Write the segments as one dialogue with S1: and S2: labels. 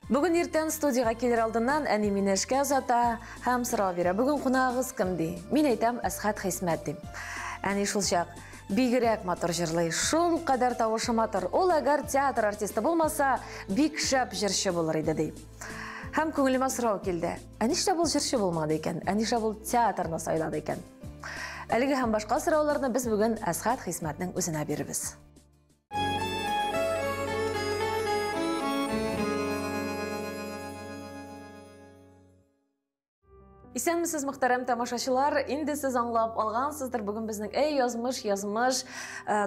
S1: Бүгін ертең студияға келер алдынан әне мені ішке ұзата, һәм сұрау бере. Бүгін қонағыз кім дей? Мен айтам Асхат Хисмет дейм. Әне шулшақ бигірек матыр жырлай, шул қадар тауышы матыр. Ол әгер театр артисті болмаса, бик шәп жыршы болыр еді дейм. Һәм көңіліме сұрау келді. Әнеште бұл жыршы болмады екен, әнеште бұл театрны сайлады екен. Әлігі һәм башқа сұрауларны біз бүгін Асхат Хисметнің өзіне берібіз. Исәнмесез, мөхтәрәм тамашачылар, инде сез аңлап алгансыздыр, бүген безнең язмыш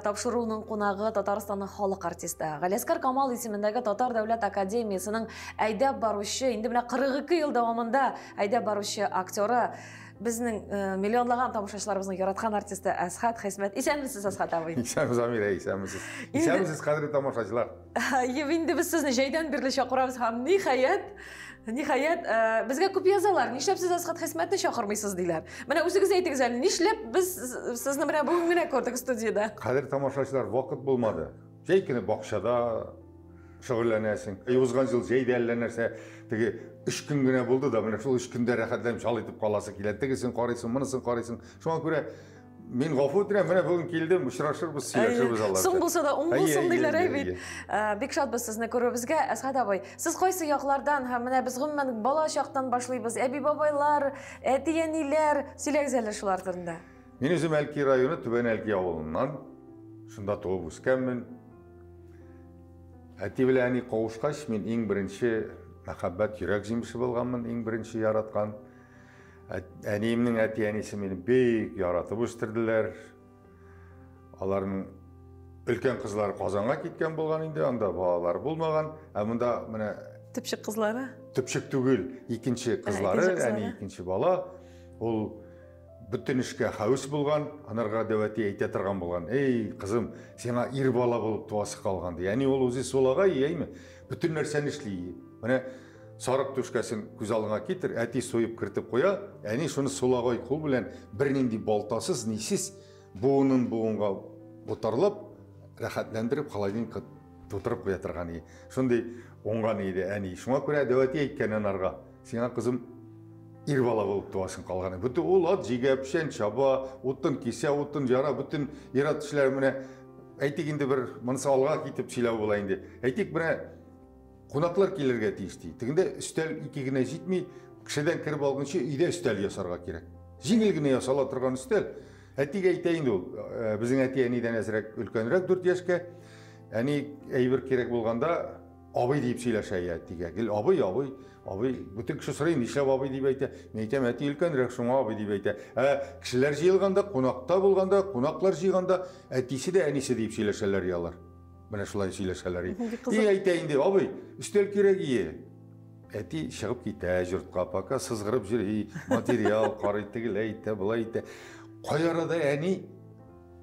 S1: тапшыруның кунагы Татарстанның халык артисты Галиаскар Камал исемендәге Татар дәүләт академиясының әйдәп баручы, инде менә 42 ел дәвамында әйдәп баручы актеры, безнең миллионлаган тамашачыларыбызның яраткан артисты Асхат Хисмет. Исәнмесез, Асхат абый?
S2: Исәнмесез, Амира, исәнмесез. Исәнмесез, кадерле тамашачылар.
S1: Инде без сезне җәйдән бирле чакырабыз һәм Ниһаят, безгә күп язалар. Нишләп сез Асхат Хисметне чакырмыйсыз диләр. Менә үзегез әйтегез әле, нишләп без сезне менә бүген генә күрдек студияда?
S2: Кадерле тамашачылар, вакыт булмады. Җәй көне бакчада шөгыльләнәсең. Узган ел җәйдә әллә нәрсә, теге 3 көн генә булды да, менә шул 3 көндә рәхәтләнеп шал итеп каласы килә. Тегесен карыйсың, монысын карыйсың. Шуңа күрә мен гафу итәм, менә бүген килдем, очрашырбыз, сөйләшербез Аллаһ.
S1: Соң булса да, уң булсын диләр бит. Бик шатбыз сезне күрүебезгә, Асхат абый. Сез кайсы яклардан һәм менә без гомумән бала чактан башлыйбыз. Әби бабайлар, әти-әниләр, сөйләгез әле шулар турында.
S2: Мин үзем Әлки районы Түбән Әлки авылыннан, шунда туып үскәнмен. Әти белән әни кавышкач, мин иң беренче мәхәббәт йөрәк җимеше булганмын, иң беренче яраткан. Әниемнең әти-әнисе мине бик яратып үстерделәр. Аларның өлкән кызлары Казанга киткән булган инде, анда балалар булмаган. Ә монда менә
S1: төпчек кызлары?
S2: Төпчек түгел, икенче кызлары, әни икенче бала. Ул бүтән эшкә хәвес булган, анарга дәвәти әйтә торган булган. Эй, кызым, сиңа ир бала булып туасы калган ди. Әни ул үзе солага яйме? Бүтән нәрсәне эшли. Менә сарык түшкәсен күз алыңа китер, әти соеп кертеп куя, әни шуны сулагай кул белән бернинди балтасыз, нисез буынын буынга утарлап, рәхәтләндереп, холодильникка тутырып куя торган иде. Шундый оңган иде әни. Шуңа күрә дәвәти әйткән анарга, сиңа кызым ир бала булып туасың калган. Бүтән ул ат җигә, пешән чаба, утын кисә, утын жара, бүтән ират эшләр менә әйтик инде бер монысы алга китеп сөйләп була инде. Әйтик менә Кунаклар килергә тиешти. Тегендә өстәл 2 генә җитми, кешедән киреп алгынчы өйдә өстәл ясарга кирәк. Җиңел генә ясала торган өстәл. Әтигә әйтә инде ул, безнең әти әнидән әзрәк өлкәнрәк 4 яшькә. Әни әйбер кирәк булганда, абый дип сөйләшә әтигә. Гел абый, бүтән кеше сорый, нишләп абый дип әйтә? Мин әйтәм, әти өлкәнрәк, шуңа абый дип әйтә. Кешеләр җыелганда, кунакта булганда, кунаклар җыйганда, әтисе дә әнисе дип сөйләшәләр ялар. Менә шулай сөйләшәләр. И әйтә инде, абый, өстәл кирәк ие. Әти чыгып китә йортка, пока сызгырып йөри, материал карый, тегеләй әйтә, булай әйтә. Кайарада әни,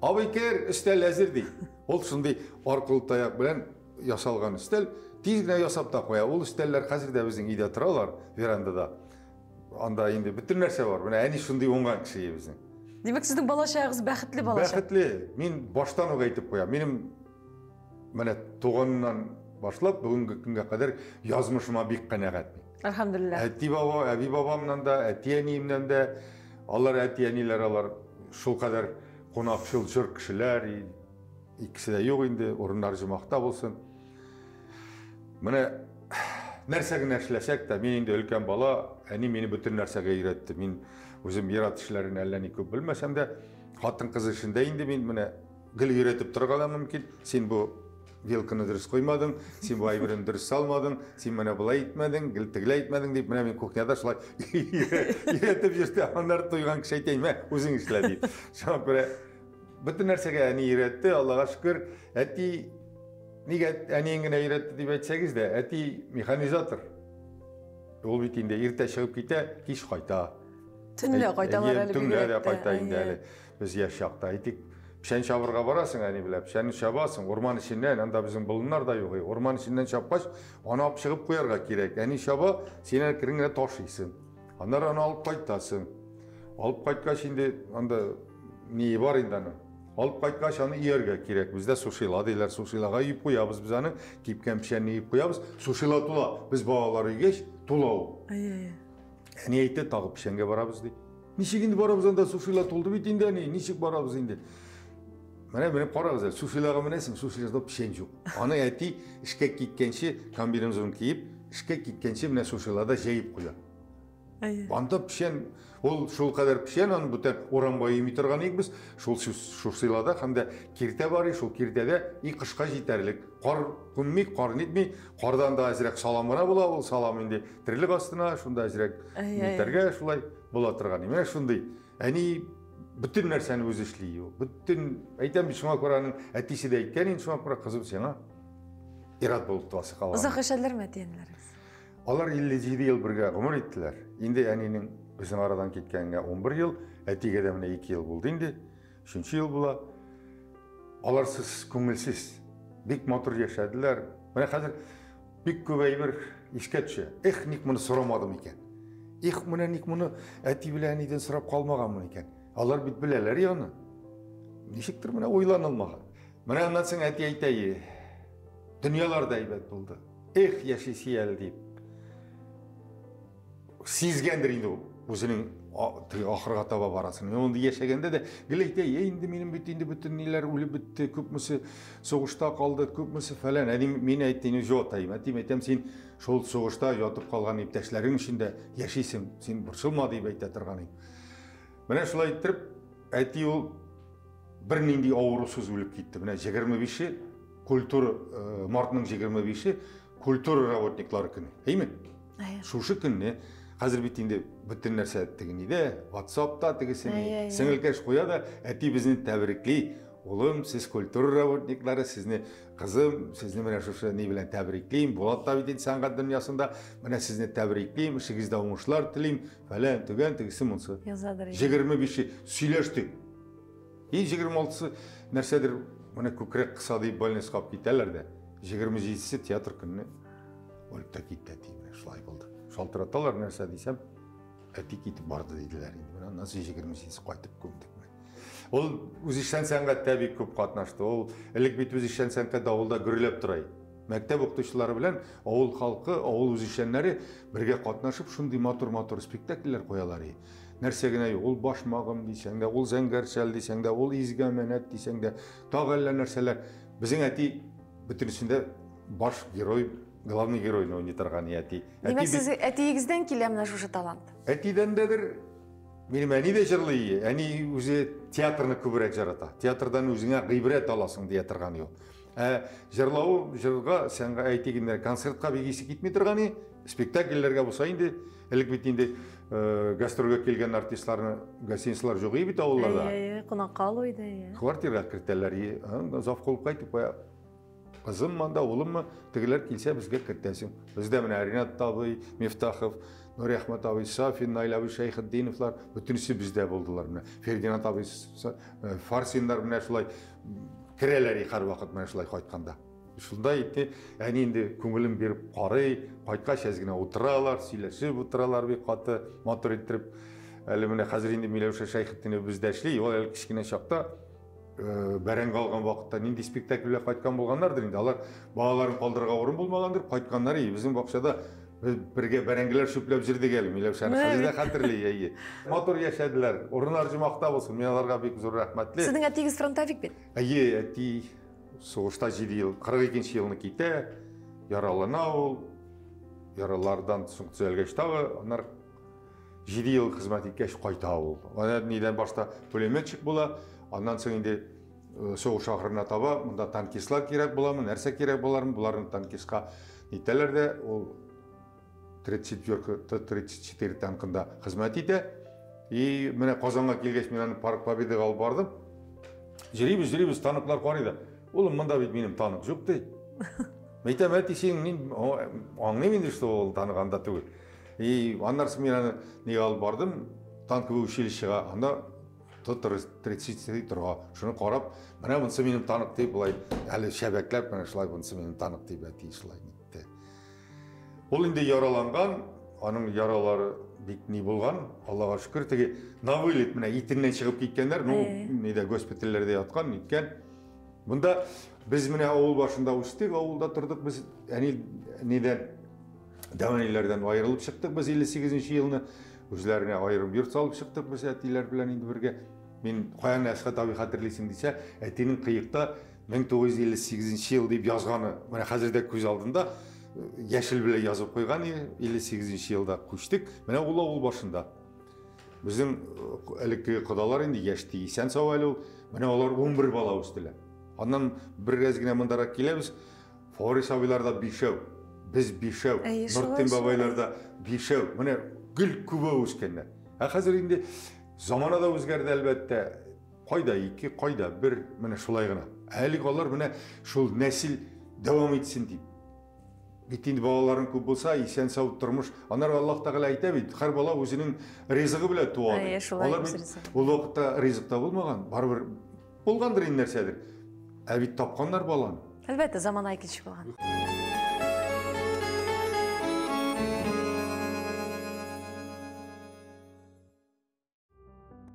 S2: абый кер, өстәл әзер ди. Ул шундый аркылы таяк белән ясалган өстәл, тиз генә ясап та куя. Ул өстәлләр хәзер дә безнең өйдә торалар, верандада. Анда инде бөтен нәрсә бар. Менә әни шундый уңган кеше безнең.
S1: Димәк, сезнең балачагыз бәхетле балачак.
S2: Бәхетле. Мин баштан ук әйтеп куям. Минем менә туганнан башлап бүгенге көнгә кадәр язмышыма бик канәгатьмен.
S1: Әлхәмдүлилләх.
S2: Әби бабамнан да, әти-әниемнән дә, алар әти-әниләр алар шул кадәр кунакчыл җыр кешеләр, икесе дә юк инде, урыннар җымакта булсын. Менә нәрсә генә эшләсәк тә, мин инде өлкән бала, әни мине бөтен нәрсәгә өйрәтте. Мин үзем ират эшләрен әллә ни күп белмәсәм дә, хатын-кыз эшендә инде мин менә гел өйрәтеп торырга да мөмкин. Син бу вилканы дөрес куймадың, син бу әйберен дөрес салмадың, син менә булай итмәдең, гел тегеләй итмәдең дип, менә мин кухняда шулай өйрәтеп йөрде. Аннар туйган кеше әйтә, үзең эшлә дип. Шуңа күрә бөтен нәрсәгә әни өйрәтте, Аллага шөкер. Әти нигә әниең генә өйрәтте дип әйтсәгез дә, әти механизатор. Ул бит инде иртә чыгып китә, кич кайта.
S1: Төнлә кайталар әле.
S2: Төнлә дә кайта инде әле. Без яшь чакта әйтик, пешән чабырга барасың, әни белән, пешәнне чабасың, урман эченнән, анда безнең болыннар да юк. Урман эченнән чапкач, аны алып чыгып куярга кирәк. Әни чаба, син киреңгә ташыйсың. Аннан аны алып кайтасың. Алып кайткач инде анда ни бар инде аны? алып қайтқаш аны иерге керек. Бізде сушила дейлер, сушилаға үйіп қоябыз, біз аны кипкен пішеніне үйіп қоябыз. Сушила тула, біз балалар үйгеш тулау. Әне айтты, тағы пішенге барабыз дейді. Нешек енді барабыз, анда сушила толды бейт енді, нешек барабыз енді. Міне қарағыз, сушилаға мінесің, сушилада пішен жоқ. Аны әти ішке кеткенше, комбинезон киіп, ішке кеткенше міне сушилада жайып қоя. Анда пішен, ол шул қадар пішен, аны бұтен оранбай емей тұрған екбіз, шул сушилада қанда керте бар, шул кертеде и қышқа жетерлік. Қар күнмей, қар нетмей, қардан да әзірек саламына бола, ол салам енді тірлік астына, шында әзірек метерге шулай бола тұрған. Міне шындай, әне bütün нәрсәні өзі ішлейі. Bütün, айтам, шуңа көраның әтесі де айтқан, енді шуңа көра қызым сеңа ират болып туасы қалған.
S1: Ұзақ әшәлер ме дейінлеріңіз?
S2: Олар 57 ел бірге ғұмыр еттілер. Енді әненің біздің арадан кеткенге 11 ел, әтеге де міне 2 ел болды енді, 3 ел бұла. Оларсыз, көңілсіз, бек мотор яшадылар. Міне қазір бек көбәй бір ешке түші. Ник мұны сұрамадым екен. Ник мұны әти біле әнеден сұрап қалмағанмын екен. Олар бит білелер яны. Нешіктір міне ойлан алмаған. Міне аннан соң әти айтайы, дүнияларда әйбәт болды. Яшесі әлі deyip. Сезгендір енді өзінің ақырға таба барасын. Мен онды ешегенде де, гіл айтайы, енді менің бітті, bütün нелер өліп бітті, көпмісі соғышта қалды, көпмісі фәлән. Мен әйттейін жоқ айтайым. Әтем, сен шол соғышта жатып қалған ептәшлерің ішінде яшейсің, сен бұршылма deyip айтта тұрған. Міне шулай айттырып, әти ол бір нендей ауырусыз өліп кетті. Міне 25-ші культура, мартының 25-ші культура работниклары күні. Eymen? Шушы күніне қазір бітінде бүтін нәрсе әттігін еді, WhatsApp-та тігісіне, сіңілкәш қояды, әти біздің тәбіриклей. Олым, сіз культура работниклары, сізіне қызым, сізіне міне шушы не білен тәбіриклейм, болатта бітен саңға дүниясында, міне сізіне тәбіриклейм, ішігізді оңышылар тілейм, фәлән, түген, тігісі мұнсы. 25-ші сөйлешті. 26-сы нәрседір, міне көкірек қыса дейіп больниц қап кетелерді. 27-сі театр күніне өлікті кетті әти, міне шылай болды. Шалтыраталар нәрсе дейсем, әти кетіп барды дейділер. Насы 27-сі қайтып көмдік. Ол өзішен сәнға тәбек көп қатнашты. Ол әлік бет өзішен сәнға дауылда күрілеп тұрай. Мәктеп оқытушылары білән ауыл халқы, ауыл өзішенлері бірге қатнашып, шындай матур-матур спектакльлер қоялары. Нәрсегіне ол башмағым дейсең де, ол зәңгәршәл дейсең де, ол изгәменәт дейсең де, тағы әлі нәрселер. Біздің әти бүтінісінде баш герой, главный геройны ойнатырған әти.
S1: Демек, сіз әтейігізден келемін шушы талант?
S2: Әтиден дедір. Менің әне де жырлы, әне өзі театрны көбірек жарата. Театрдан өзіңе ғибрет аласың дей тұрған ел. Жырлауы жырға, сәнға әйтегендер концертқа бегесі кетмей тұрғаны, спектакльлерге болсайынды, әлік бетінде гастрольге келген артистларны, гостиницалар жоқ ебет ауылларда.
S1: Қонаққа алуйды.
S2: Квартирға кірттелер, зав қолып қайтып қоя. Қызым манда, олым ма, тігілер келсе бізге кірттесің. Бізде міне Ринат Табый, Мифтахов, Нури Ахмат Абай Сафин, Найл Абай Шайхиддиновлар, бүтінісі бізде болдылар. Фердинат Абай Фарсиндар міне шулай кірелері қар вақыт міне шулай қайтқанда. Шулдай етті, әне енді көңілім беріп қарай, қайтқа шәзгіне отыралар, сөйлесіп отыралар бек қаты, мотор еттіріп. Әлі міне қазір енді Милеуша Шайхиддинов бізде әшлей, ол әлі кішкене шақта бәрен қалған вақытта ненде спектакльге қайтқан болғанлардыр. Алар балаларын қалдырға орын болмағандыр, қайтқанлар біздің бақшада бірге бәрәңгілер шөплеп жүрді келі, Милеушаны қазірде қатырлы. Мотор яшадылар, орынар жұмақта болсын, мен аларға бек зор рахмәтлі.
S1: Сіздің әтегіз фронтовик бет?
S2: Әти соғышта 7 ел, 42-ші еліні кейті, яралана ол, яралардан соң түзелгеш тағы, онар 7 ел қызмет еткеш қайта ол. Неден башта пулеметчик бола, андан соң енді соғыш ақырына таба, мұнда танкистлар керек боламын, нәрсе керек болармын, бұлардың танкистқа нетелерде, ол 34 танкында қызмет ете. И міне Қазанға келгеш мен Парк Победеге алып бардым. Жүрейбіз, танықлар қуаниды. Олым мұнда бет менің танық жоқ дейді. Мейтем әті сен аңнемендір, что ол танығанда түгіл. И аннарсы мен не алып бардым, танковый училищеға, анда 30 тұрға, шыны қарап, міне бұнсы менің танық дейіп, бұлай әлі шәбәкләп, міне шылай бұнсы менің танық дейіп әті шылай нетті. Ол енді яраланған, аның яралары бик не болған, Аллаға шүкір, теге навылет, мына итінен шығып кеткендер, неде госпитальлерде жатқан, өткен. Бұнда біз міне ауыл башында өстік, ауылда тұрдық, біз неден дәуанилерден айырылып шықтық, біз 58-ші жылыны өзлеріне айырым йұрт салып шықтық, біз әтилер білән енді бірге. Мен қоян Асхат аби қатырлейсің дейсе, әтенің қиықта 1958 жыл деп жазғаны, міне қазірде көз алдында яшіл біле жазып қойған, 58 жылда көштік, міне ол ауыл башында. Біздің әлікке құдалар енді яшті есен сау әлі, міне олар 11 бала өстілі. Аннан бір әзгіне мұндарақ келеміз, Форис абиларда бишеу, біз бишеу, Нұрттен бабайларда бишеу, міне гүл күбі өскенде. Қазір енді замана да өзгерді әлбәтті, қайда екі, қайда бір, міне шулайғына. Әлік олар міне шул нәсіл давам етсін дейіп. Беттенді балаларын көп болса, есен сау тұрмыш, анар Аллах тағала айта бейді, қар бала өзінің ризығы біле туады. Ол уақытта ризықта болмаған, барбір болғандыр ен нәрседір. Әбет тапқандар баланы.
S1: Әлбәтті заман айкелші болған.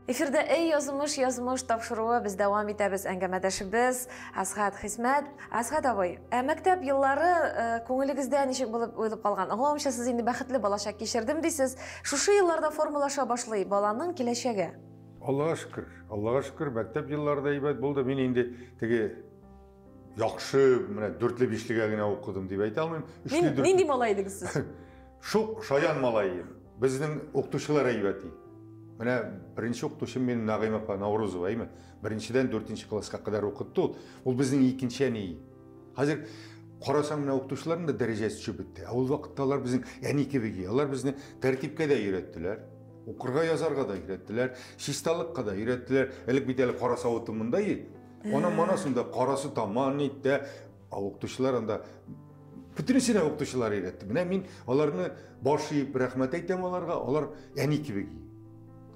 S1: Эфирде язмыш тапшыруы біз дәвам итәбез әңгәмәдәшебез Асхат Хисмәт. Асхат абый, мәктәп еллары күңелегездә ничек булып уйлап калган? Аңламыйча сез инде бәхетле балачак кичердем дисез. Шушы елларда формулаша башлый баланың киләчәге.
S2: Аллаға шүкір, мәктәп елларда әйбәт булды. Мен инде теге яхшы, менә 4-5-легә генә укыдым дип әйтә алмыйм.
S1: Нинди малай идегез сез?
S2: Шук шаян малайы. Безнең укытучылар әйбәт. Менә беренче укытучым мен Нагыйм апа Наурызова, әйме. Беренчедән 4-нче класска кадәр укытты. Ул безнең икенче әни. Хәзер карасаң менә укытучыларның да дәрәҗәсе төшеп бетте. Ул вакытта алар безнең әни кебеге, алар безне тәртипкә дә өйрәттеләр. Укырга язарга да өйрәттеләр, чисталыкка да өйрәттеләр. Элек бит әле кара савыты мондай. Аның манасында карасы таман итте. Укытучылар анда бүтүнсенә укытучылар өйрәтте. Менә мин аларны баш иеп рәхмәт әйтәм аларга. Алар әни кебеге.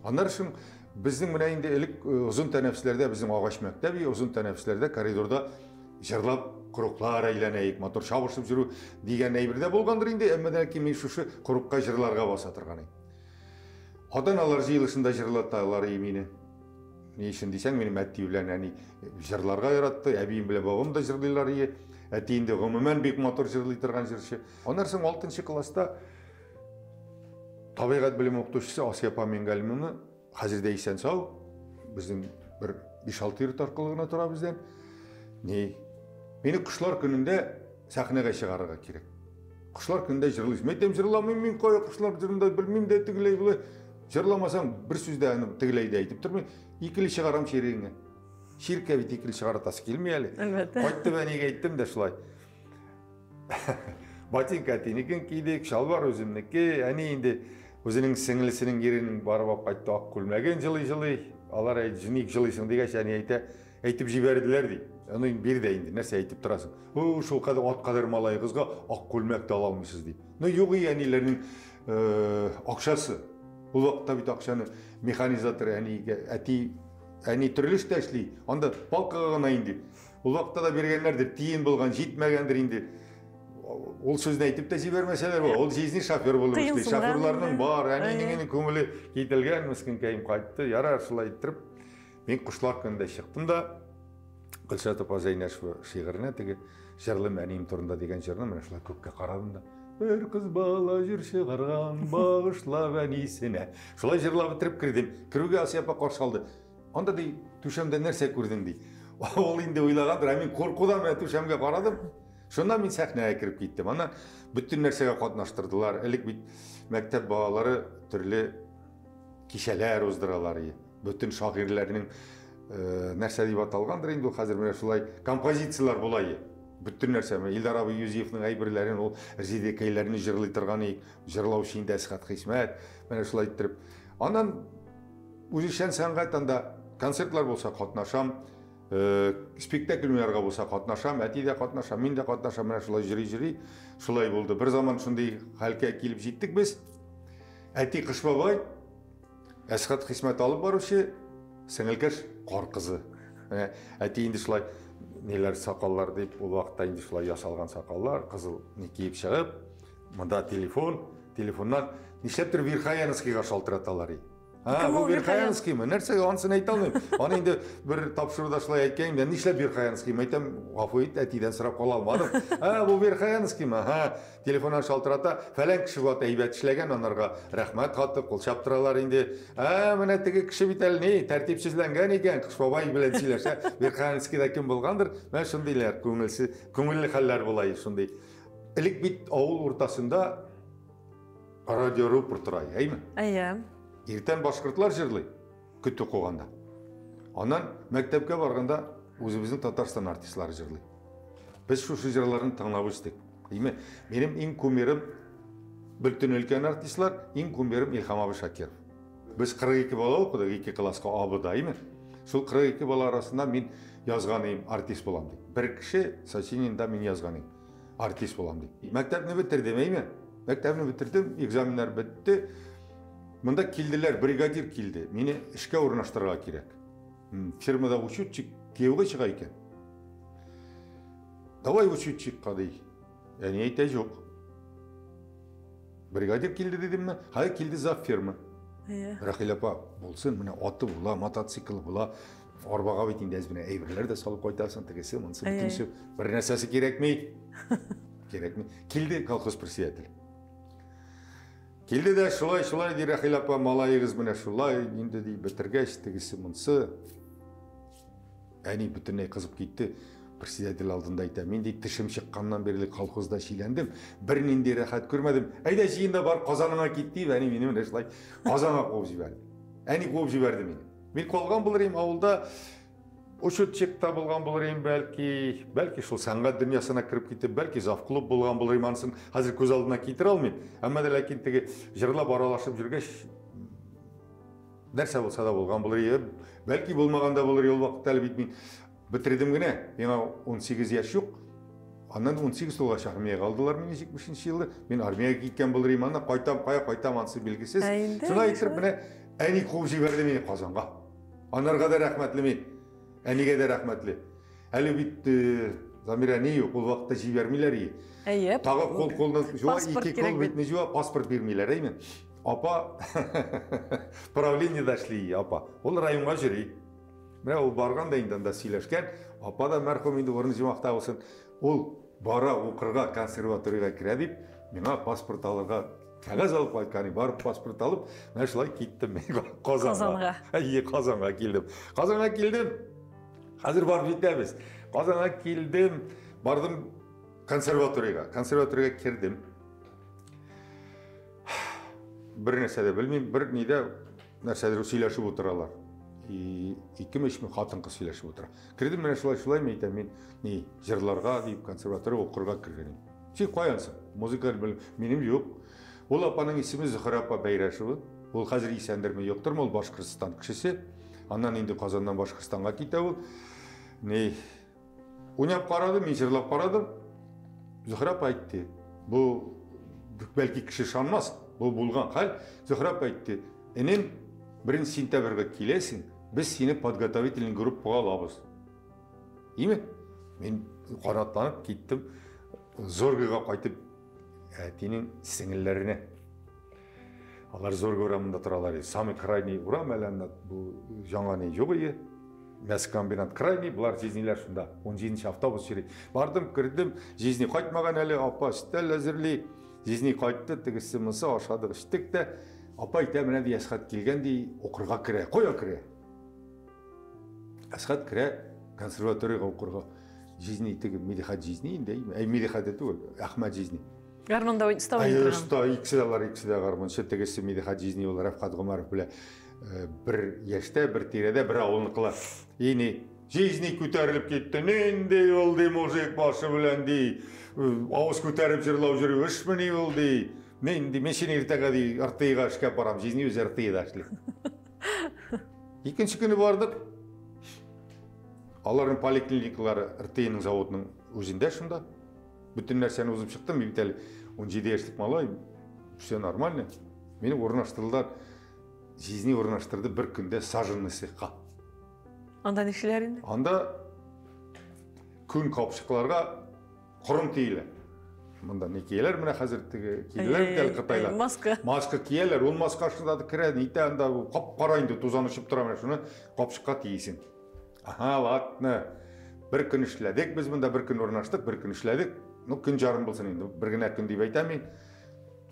S2: Анар үшін біздің мына енді әлік ұзын тәнәфіслерде, біздің ағаш мәктәбі ұзын тәнәфіслерде коридорда жырлап, құрықлар әйләнәйік, мотор шабышып жүру деген әйбірде болғандыр енді, әммәден кейін мен шушы құрыққа жырларға баса тұрған ей. Одан алар жиылышында жырлаталар емені. Не үшін дейсен, менің әтті білән әне жырларға яратты, әбейім біле бабам да жырлайлар ие. Әтейінде ғымымен бек мотор жырлай тұрған жыршы. Онар соң 6-шы класста табиғат білім оқытушысы Асия апа Менгалимовна қазірде есен сау, біздің бір 5-6 йұрт арқылығына тұра бізден. Мені құшлар күнінде сәхнеге шығарыға керек. Құшлар күнінде жырлайсың. Мен жырламайым, мен қой құшлар жырында білмейм де тігілей бұлай. Жырламасам бір сөзді тігілейді айтып тұрмын. Екілі шығарам шереңе. Ширке бет екілі шығаратасы келмей әлі. Қайтты бән еге айттым да шылай. Батинка әтенекен кейдек, шалбар өзімнеке, әне енді өзінің сіңілісінің ерінің барып қайтты ақ күлмәген жылый-жылый, алар әйді жынейік жылыйсың дегеш әне әйтіп жіберділер дей. Оны берді әйінді, нәрсе әйтіп тұрасың. Шол от қадар малай қызға ақ күлмәкті ала алмайсыз дей. Йоғы әнелерінің ақшасы. Бұл вақытта бит ақшаны механизатор әне түрліш тәшлей, анда балқаға ғана енді. Бұл вақытта да бергенлердір, тиын болған, жетмәгендір енді. Ол сөзін айтып та жібермеселер бол. Ол жизни шофер болып істейді. Шоферларының бар, әненің көңілі кетілген, мүскін кәйім қайтты, ярар шылай тұрып. Мен құшлар күнде шықтым да, Гүлшат апа Зайнашева шиғырына теге жырлым әнем тұрында деген жырына мен шылай көкке қарадым да. Бір қыз бала жүр шығарған бағышлап әнесіне. Шылай жырлап бітіріп кірдім. Кіруге Асия апа қарсы алды. Онда дей, төшемде нәрсе көрдің дей. Ол енді ойлағандыр, мен қорқудан мен төшемге қарадым. Шонда мен сәхнеге кіріп кеттім. Ана бүтін нәрсеге қатынаштырдылар. Әлік мәктәп балалары түрлі кешелер оздыралар. Бүтін шағирлерінің нәрсе деп аталғандыр. Енді қазір міне шулай композициялар болайы. Бүтін нәрсе. Илдар абай Юзефнің әйбірлерін, ол Рзидекейлерін жырлай тұрған жырлаушы енді Асхат Хисмәт. Міне шулай тұрып. Анан өзішен сәнғайтанда концертлар болса қатынашам. Спектакльмерға болса қатынашам, әти де қатынашам, мен де қатынашам, мына шулай жүрей, шулай болды. Бір заман шындай халке келіп жеттік біз. Әти Қышбабай, Асхат Хисмәт алып барушы, сіңілкеш қор қызы. Әти енді шулай нелер сақаллар деп, ол уақытта енді шулай ясалған сақаллар, қызыл не киіп шығып, мұнда телефоннан нишлептір Верхоянскийға шалтыраталар ей.
S1: Кім ол
S2: бұл Верхоянский ма? Нәрсе, анысын айта алмаймын. Аны енді бір тапшыруда шылай айтқанмын, мен нишлеп Верхоянский ма айтам, ғафу ет, әтиден сұрап қала алмадым. Бұл Верхоянский ма? Телефоннан шалтырата, фәлән кіші бат әйбәт ішлеген, онарға рахмат хаты, қол шаптыралар енді. Міне тігі кіші бітәл не, тәртіпсізленген екен, қыш бабай білен сөйлесе, Верхоянскийда кім болғандыр? Мен шындайлар, көңілі хәлләр болай, шындай. Ілік бит ауыл ортасында радио рупор тұрай, әйме? Ертең башқұртлар жырлай, күтті қоғанда. Онан мәктепке барғанда өзіміздің Татарстан артистлары жырлай. Біз шушы жырларын тыңлап өстік. Менің ең көмерім бүлтін өлкен артистлар, ең көмерім Илхам Абы Шакиров. Біз 42 бала оқыдық, 2 классқа Абыда. Сол 42 бала арасында мен yazғаным артист болам дейді. Бір кіші сочинияда мен yazғаным артист болам дейді. Мәктепні бітірдім, Мәктепні бітірдім, экзаменler бітті. Мында келділер, бригадир келді. Мені ішке орнаштырға керек. Фирмада учетчик кеуге шыға екен. Давай учетчик қадей. Яғни айта жоқ. Бригадир келді дедім ме? Хай келді зав фирма. Рахил апа болсын, міне аты бола, мотоцикл бола, арбаға бетінде әзбіне әйбірлер де салып қойтасың, тігісі, мұнсы, бүтінсі. Бір нәрсесі керек мей? Керек мей? Келді колхоз председатель. Келді де шулай дей Рахил апа малайығыз міне шулай, енді дей бітіргәш тігісі мұнсы. Әне бүтіней қызып кетті. Председатель алдында айта, мен дей тішім шыққаннан берілі колхозда шилендім. Бірінен де рахат көрмедім. Әйда жиында барып Қазаныңа кетті, әне мені міне шулай Қазанға қоып жіберді. Әне қоып жіберді мені. Мен қолған болырым ауылда учетчик табылған болырым бәлки шул сәнғат дүниясына кіріп кетіп, бәлки завклуб болған болырым анысын қазір көз алдына кетір алмайм. Әмма да ләкин тегі жырлап аралашып жүргеш нәрсе болса да болған болырым. Бәлки болмағанда болыр ел вақытта әлбетмейін. Бітірдім гіне, мен 18 яш жоқ. Аннан 18 жылға армияға алдылар мені 75 жылы. Мен армияға кеткен болырым, ана қайтам ансы белгісіз. Шына айтырып, міне әне қуып жіберді мені Қазанға. Анарға да рахмәтлі мен. Әнеге де рахмәтлі. Әлі бітті Замира не yok, ол вақытта жібермейлер ей. Тағы қолынан жуа, 2 қол бетіне жуа, паспорт бермейлер ей мен. Апа, правление дашли, апа. Ол районға жүрей. Міне ол барған да индан да сөйлешкен. Апа да мәрхум енді орны жымақта болсын. Ол бара оқырға, консерваторияға кіре деп, мені паспорт алырға қағаз алып қайтқаны, барып паспорт алып, мен шылай кеттім мен Қазанға. Қазанға келдім. Қазанға келдім. Қазір барып жетеміз. Қазанға келдім, бардым консерваторияға кірдім. Бір нәрседе білмеймін, бір неде нәрседе сөйлешіп отыралар. 2-3 мен қатынқы сөйлешіп отыра. Кірдім, мен шылай мен айтам, мен жырларға дейіп консерватория оқырға кіргенім. Сен қоянсың, музыка менің жоқ. Ол апаның есімі Зухра апа Байрашева. Ол қазір есәндірме жоқтыр, ол Башқұртстан кішісі. Аннан енді Қазаннан Башқұртстанға кетті ол. Ойнап қарадым, мен жырлап қарадым. Зухра апа айтты, бұл бәлки кіші шанмас, бұл болған қал. Зухра апа айтты, енем 1 сентябрьға келесің, біз сені подготовительный группаға алабыз. Еме? Мен қанаттанып кеттім, Зоргыға қайтып, әтенің сіңілеріне. Алар Зоргы ұрамында тұралар. Самый крайний ұрам әлі бұл жаңа не жоқ ие. Мәскомбинат крайний, бұлар жизнелер шында. 17-ші автобус жүреді. Бардым, кірдім, жизни қайтмаған әлі, апа үстәл әзірлей. Жизни қайтты, тігісі мұсы, ашадық іштікті. Апа айта міні де Әсхат келгендей оқырға кіре, қоя кіре. Әсхат кіре, консерваторияға оқырға. Жизни тігі Медихат жизни, Медихат еті ол, Ахмад жизни.
S1: Гармонда ұстауын тұрған.
S2: Ұста, иксіде гармон, шеттігісі Медихат жизни ол, Рафқат Ғұмаров біле. Бір ешті, бір тиреде, бір ауылны қыла. Ені, жизни көтеріліп кетті, нендей ол дей, мужик башы білен дей, ауыз көтеріп жырлау жүрі, үш міне ол дей. Мен сен ертеға дей, артыйға ішкеп барам, жизни өзі артыйда ашылы. Екінші күні бардық, алардың поликлиникалары артыйының заводының өзінде шында. Бүтін нәрсені өзіп шықтым, мен бітәлі 17 яшілік малай, все нормально. Мені орнаштырылдар, жизни орнаштырды бір күнде сажынны сыққа.
S1: Анда нешелер енді?
S2: Анда күн қапшықларға құрым тейілі. мында не киелер, мына қазір киелер дәл Қытайлар. Маска киелер, ол маска ашылады кіреді, ите анда қап-қара енді тозан ұшып тұра, шуны қапшыққа тиесің. Ладно. Bir күн ішләдік, біз мында бір күн орнаштық, бір күн ішләдік. Күн жарым болсын енді, бір күн әкін деп айтамын.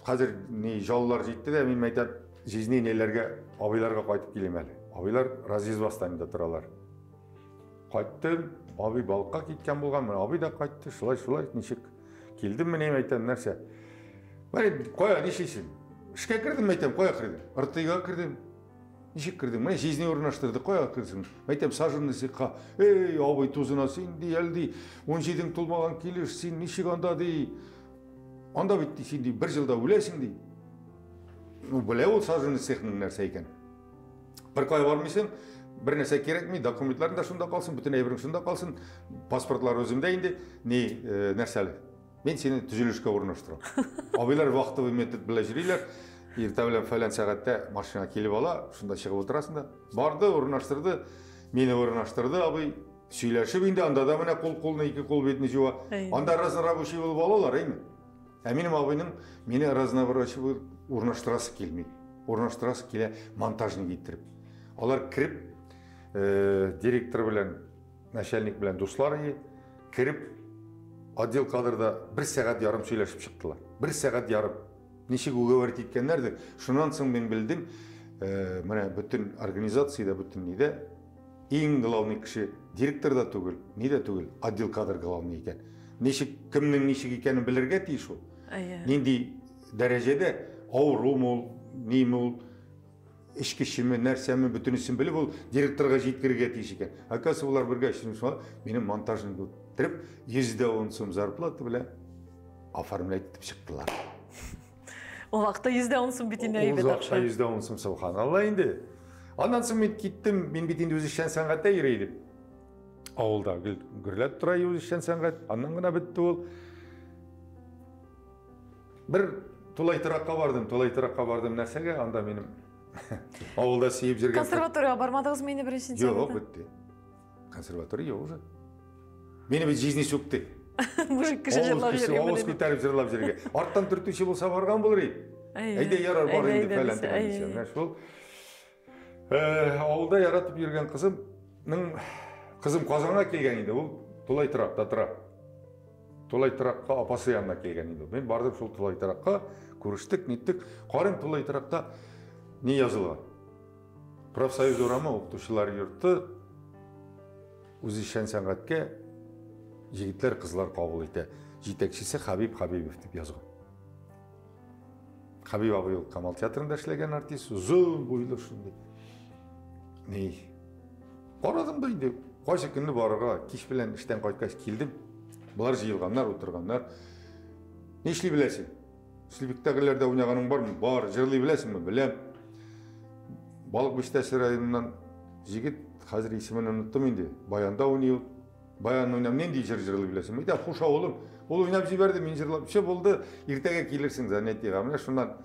S2: Қазір жаулар жетті де, мен айтам, жизни нелерге, абайларға қайтып келем әлі. Абайлар разъездбастайында тұралар. Қайттым, абай балыққа кеткен болған, абай да қайтты, шылай, нешек. Келдім, мен айтам, нәрсе. Қоя, нешейсің? Ішке кірдім, айтам, қоя кірдім. Ыртыйға кірдім. Нешек кірдің, міне жизни орнаштырды, қоя кірсің. Айтам, сажынны сиққа, абай тузына сен дей, әлдей, 17-дің толмаған келеш, сен нешек анда дей, анда бітті сен дей, бір жылда өлесің дей. Біле ол сажынны сиқның нәрсе екен. Бір қой бармайсың, бір нәрсе керек ме, документларың да шында қалсын, бүтін әйбірің шында қалсын, паспортлар өзімде енді, не нәрсәлі. Мен сені түзелішке орнаштырам. Абайлар вақтыбы метод біле жүрейлер. Ертәулен фәлән сағатта машина келіп ала, шында шығып отырасың да. Барды, орнаштырды, мені орнаштырды, абай сөйләшіп енді, анда да міне қол-қолына екі қол бетіне жуа. Анда арасына рабочий болып алалар, әйме. Әменім абайның мені арасына рабочий болып орнаштырасы келмейді. Орнаштырасы келе монтажны кеттіріп. Олар кіріп, директор білән, начальник білән достары кіріп, отдел кадрда 1 сағат ярым сөйләшіп шықтылар. 1 сағат ярым. Нешек уговорить еткенлерді, шунан соң мен білдім, міне бүтін организацияда, бүтін неде, ең главный кіші директор да түгіл, не де түгіл, отдел кадр главный екен. Нешек, кімнің нешек екенін білірге тиіш ол. Нендей дәрежеде ауыр ол, нем ол, ішкі шеме, нәрсеме, бүтінісін біліп ол директорға жеткірге тиіш екен. Акасы олар бірге ішін шуа, менің монтажын көттіріп, 110 сом зарплаты біле оформлять шықтылар.
S1: Ол вақытта 110 сом бетінде әйбет ақша.
S2: Ол вақытта 110 сом субханалла енді. Андан соң мен кеттім, мен бетінде өзі ішен сәнғатта ерейдім. Ауылда гүрләп тұрай өзі ішен сәнғат, аннан ғына бітті ол. Бір Тулайтыраққа бардым нәрсеге, анда менің ауылда сейіп жүрген.
S1: Консерваторияға бармадыңыз мені бірінші сәнғатта?
S2: Жоқ, бітті. Консерватория уже. Мені бір жизни сөкті.
S1: Мужик кіші жырлап жүрген.
S2: Ауыз көтеріп жырлап жүрген. Арттан түртуші болса барған болыр еді. Әйде ярар бар енді фәлән. Ауылда яратып жүрген қызым Қазанға келген еді. Ол Тулайтырақта тұрап. Тулайтыраққа апасы янына келген еді. Мен бардым сол Тулайтыраққа, көріштік, неттік. Қарым Тулайтырақта не жазылған? Профсоюз орамы оқытушылар йұрты өзі шән сәнғатке жігітлер қызлар қабыл ете. Жетекшісі Хабиб Хабибов деп жазған. Хабиб абай ол Камал театрында ішлеген артист, ұзын бойлы шындай. Не? Барадым да енді, қойшы күнді барыға, кеш білен іштен қойткаш келдім. Бұлар жиылғандар, отырғандар. Не ішлей білесің? Ішлебіктәгілерді ойнағаның бар ма? Бар. Жырлай білесің ме? Білем. Балық Бештәсі районынан жігіт, қазір есімін ұмыттым енді. Баянда ойнайды. Баян ойнам, нендей жырлай білесің? Мен қоша олым. Ол ойнап жіберді, мен жырлап. Ше болды, ертеге келерсің занятиеға. Міне шунан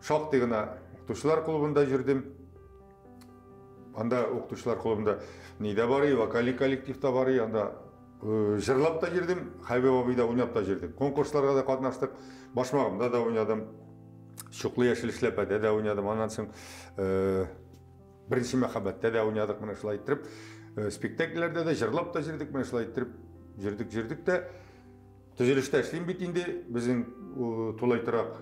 S2: шақ дегіна оқытушылар клубында жүрдім. Анда оқытушылар клубында неде бар, вокалий коллективта бар, анда жырлап та жүрдім, Хайбек абайда ойнап та жүрдім. Конкурсларға да қатнаштық, Башмағымда да ойнадым, Шұқлы яшіл шлепәде де ойнадым. Анан соң бірінші махаббатта да ойнадық, міне шылай тұрып, спектакльлерде де жырлап та жүрдік, міне шылай тұрып, жүрдік те. Түзелішті әшлейін бетінде біздің Тулайтырақ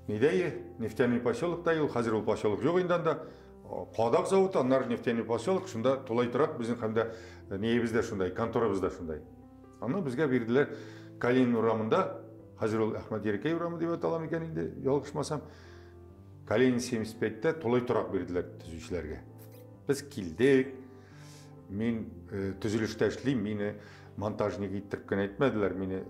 S2: недейі, нефтяный поселокта, қазір ол поселок жоқ енді. Қадақ зауыты, анар нефтяный поселок, шында Тулайтырақ біздің қамда нейбізде шындай, конторабызда шындай. Аны бізге берділер Калин ұрамында, қазір ол Ахмад Ерекей ұрамы деп аталам екен енді, ялғышмасам, Калин 75-те Тулайтырақ берділер түзушілерге. Біз келдік, мен түзілішті әшлейм, мені монтажник еттіріпкен айтмадылар, мені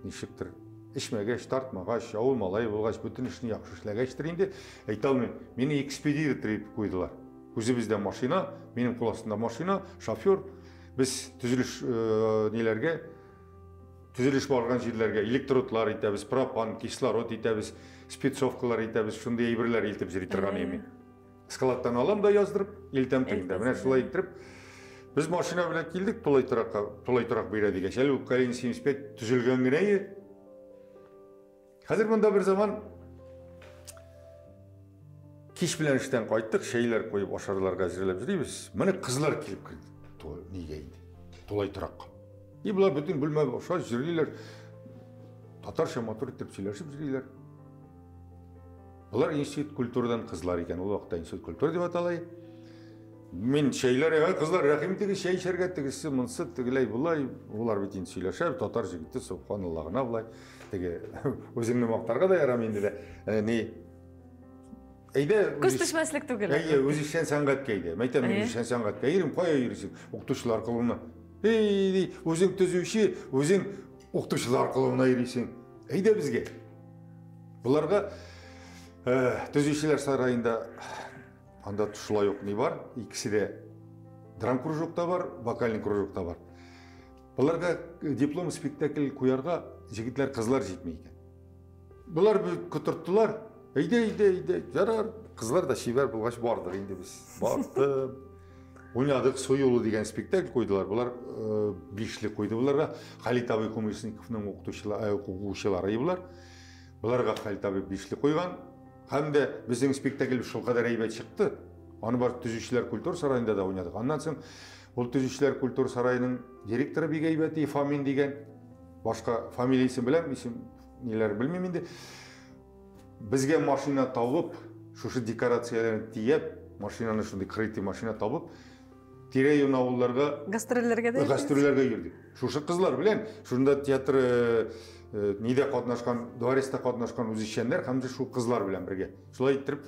S2: нешіктір ішмегеш, тартмағаш, ауыл малай болғаш, бүтін ішіне яқшышләгәш түрінде айталмен, мені экспедитор етіп қойдылар. Өзі бізде машина, менің қол астында машина, шофер. Біз түзіліш нелерге, түзіліш барған жерлерге электродлар етеміз, пропан, кислород етеміз, спецовкалар етеміз, шындай ейбірлер елтіп жүрі тұрған еме. Скалаттан алам да яздырып, елтем тыңда. Міне солай еттіріп, біз машина білен келдік Тулайтырақ береді кеш. Әлі Калин 75 түзілген генейі, Қазір мұнда бір заман кеш білен іштен қайттық, шейлер қойып, ашарларға әзірлеп жүрейміз. Міне қызлар келіп кірді, неге енді, толай тұраққа. Бұлар бүтін бүлме боша жүргейлер, татарша матур етіп сөйлесіп жүргейлер. Бұлар институт культурадан қызлар екен, ол уақытта институт культура деп аталай. Мен шейлер, қызлар рахим тегі шей шерге тегісі, мұнсы тегілей бұлай, олар бетін сөйлесіп, татар жігітті субханаллағына бұлай. Теге өзіңнің мақтарға да ярам енді де,
S1: көз түшмәслік түгіл.
S2: Өзішен сәңғат кейді. Мәйтем, өзішен сәңғат кейдім, қоя үйресің, ұқтышылар қылуына. Өзің түзуші, өзің ұқтышылар қылуына үйресің. Әйде бізге. Бұларға түзушілер сарайында анда тұшылай оқыны бар. Икісі де драм кружокта бар, вокальный кружокта бар. Бұларға диплом спектакль қоярға жігітлер қызлар жетмейді. Бұлар күтірттілар. Eyde, жарар. Қызлар да шебер болғаш бардық, енді біз бардық. Ойнадық, Сойолу деген спектакль қойдылар. Бұлар бишілік қойды. Бұларға Халит Абай Коммерсниковның оқушылары бұлар. Бұларға Халит Абай бишілік қойған. Hem de біздің спектакль шыл қадар әйбәт шықты. Аны бар Түзушілер культур сарайында да ойнадық. Аннан соң ол Түзушілер культур сарайының директоры бек әйбәті Фамин деген. Башқа фамилиясын білем, нелер білмеймін де. Бізге машина тауып, шушы декорацияларын тиеп, машинаны шындай крытый машина тауып, тирейон ауылларға
S1: гастроллерге
S2: жүрдік. Шушы қызлар білен, шында театр неде қатынашқан, дворецте қатынашқан өзішендер, қамды шу қызлар білен бірге. Шулай еттіріп,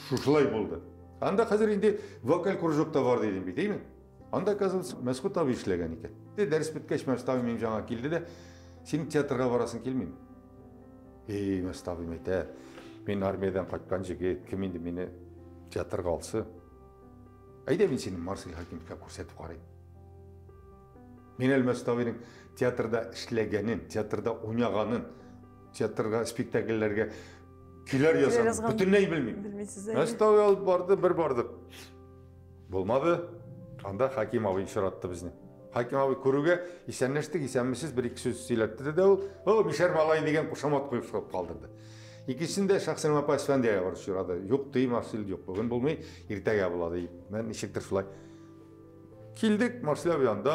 S2: шушылай болды. Анда қазір енді вокаль кружокта бар дейдім бейдеймін. Анда қазір Мәсқұт абы ішлеген екен. Дәріс біткеш Мәсқұт абы мен жаңа келді де, сенің театрға барасын келмеймін. Мәсқұт абым айта, мен армиядан қайтқан жігіт, кім енді мені театрға алсы. Айда мен сенің Марсель Хакимовқа көрсетіп қарайын. Мен әлі Мәсқұт абының театрда ішлегенін, театрда ойнағанын, театрға спектакльлерге күйлер жазғанын бүтінней білмеймін. Мәсқұт абы алып барды, бір бардық. Болмады, анда Хаким абы ұшыратты бізіне. Хаким абы көруге исәнлештік, исәнмесіз бір-екі сөз сөйлетті де ол Мишер Малай деген қошамат қойып шығып қалдырды. Екіншісінде Шахсен апа Асфендияға бар ұшырады. Жоқ дейм, Марсель жоқ. Бүгін болмай, ертеге болады. Мен ішектір шылай. Келдік, Марсель абы янда,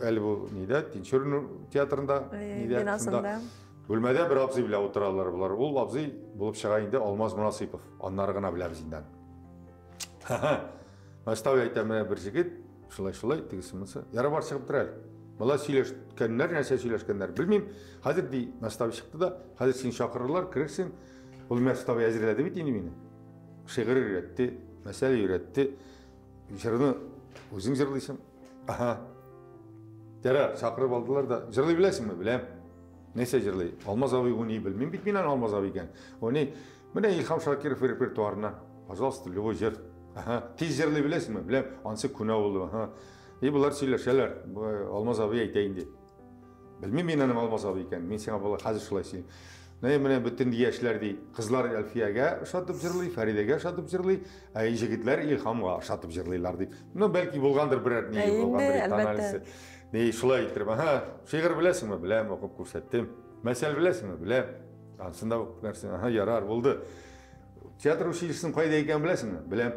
S2: әлі бұл нейді, Тинчөрін театрында, бөлмеде бір абзый біле отыралар бұлар. Ол абзый болып шығайынды Алмаз Мұнасипов, аннарығына біле бізінден. Мәстау айтамын бір жігіт, шылай тегісі мұнсы. Яры бар шығып тұр әлі. Бұла сөйлешкендер, нәрсе сөйлешкендер. Білмейм, қазір дей Мәстау шықты да, қазір сен шақырылар, кірексің. Бұл Мәстау әзірледі бет ені мені. Шиғыр үйретті, мәселе үйретті. Жырыны өзің жырлайсың. Жара, шақырып алдылар да, жырлай білесің ме? Білем. Несе жырлай? Алмаз абай оны білмейм, бит менен Алмаз абай екен. Оны, міне Илхам Шакиров репертуарынан, пожалуйста, любой жыр. Тез жырлай білесің ме? Білем, ансы күнә болды. Бұлар сөйлешелер, Алмаз абай айтайын де. Білмейм менен Алмаз абай екен, мен сен абайлар қазір шылай сөйлейм. Міне бүтін дияшілер дей, қызлар Әлфияға шатып жырлай, Фаридеге шатып жырлай, әй жігітлер Илхамға шатып жырлайлар дейп. Бәлки болғандыр бірер не болғандыр анализі. Не шылай еттіріп, шиғыр білесің ме? Білем, оқып көрсеттім. Мәсел білесің ме? Білем. Ансында нәрсен, ярар болды. Театр училищесінің қайда екен білесің ме? Білем.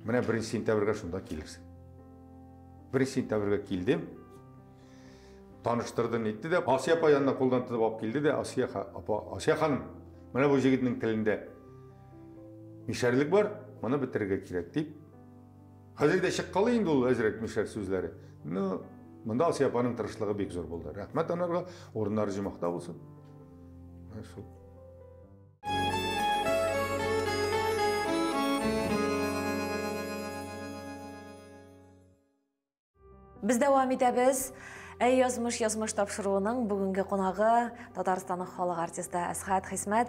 S2: Міне 1 сентябрьға шында келірсің. 1 сентябрьға келдім. Таныштырды нетті де, Асия апа янына қолдантып алып келді де, Асия ханым, міне бұл жігітінің тілінде мишәрлік бар, мұны бітірге керек дейіп. Қазірде шық қалы енді ол әзірек мишәр сөзлері. Мұнда Асия апаның тырышлығы бек зор болды. Рахмет анарға, орындары жұмақта болсын.
S1: Біз дәуам етеміз. Әй язмыш тапшыруының бүгінгі қонағы Татарстанның халық артисті Асхат Хисмет.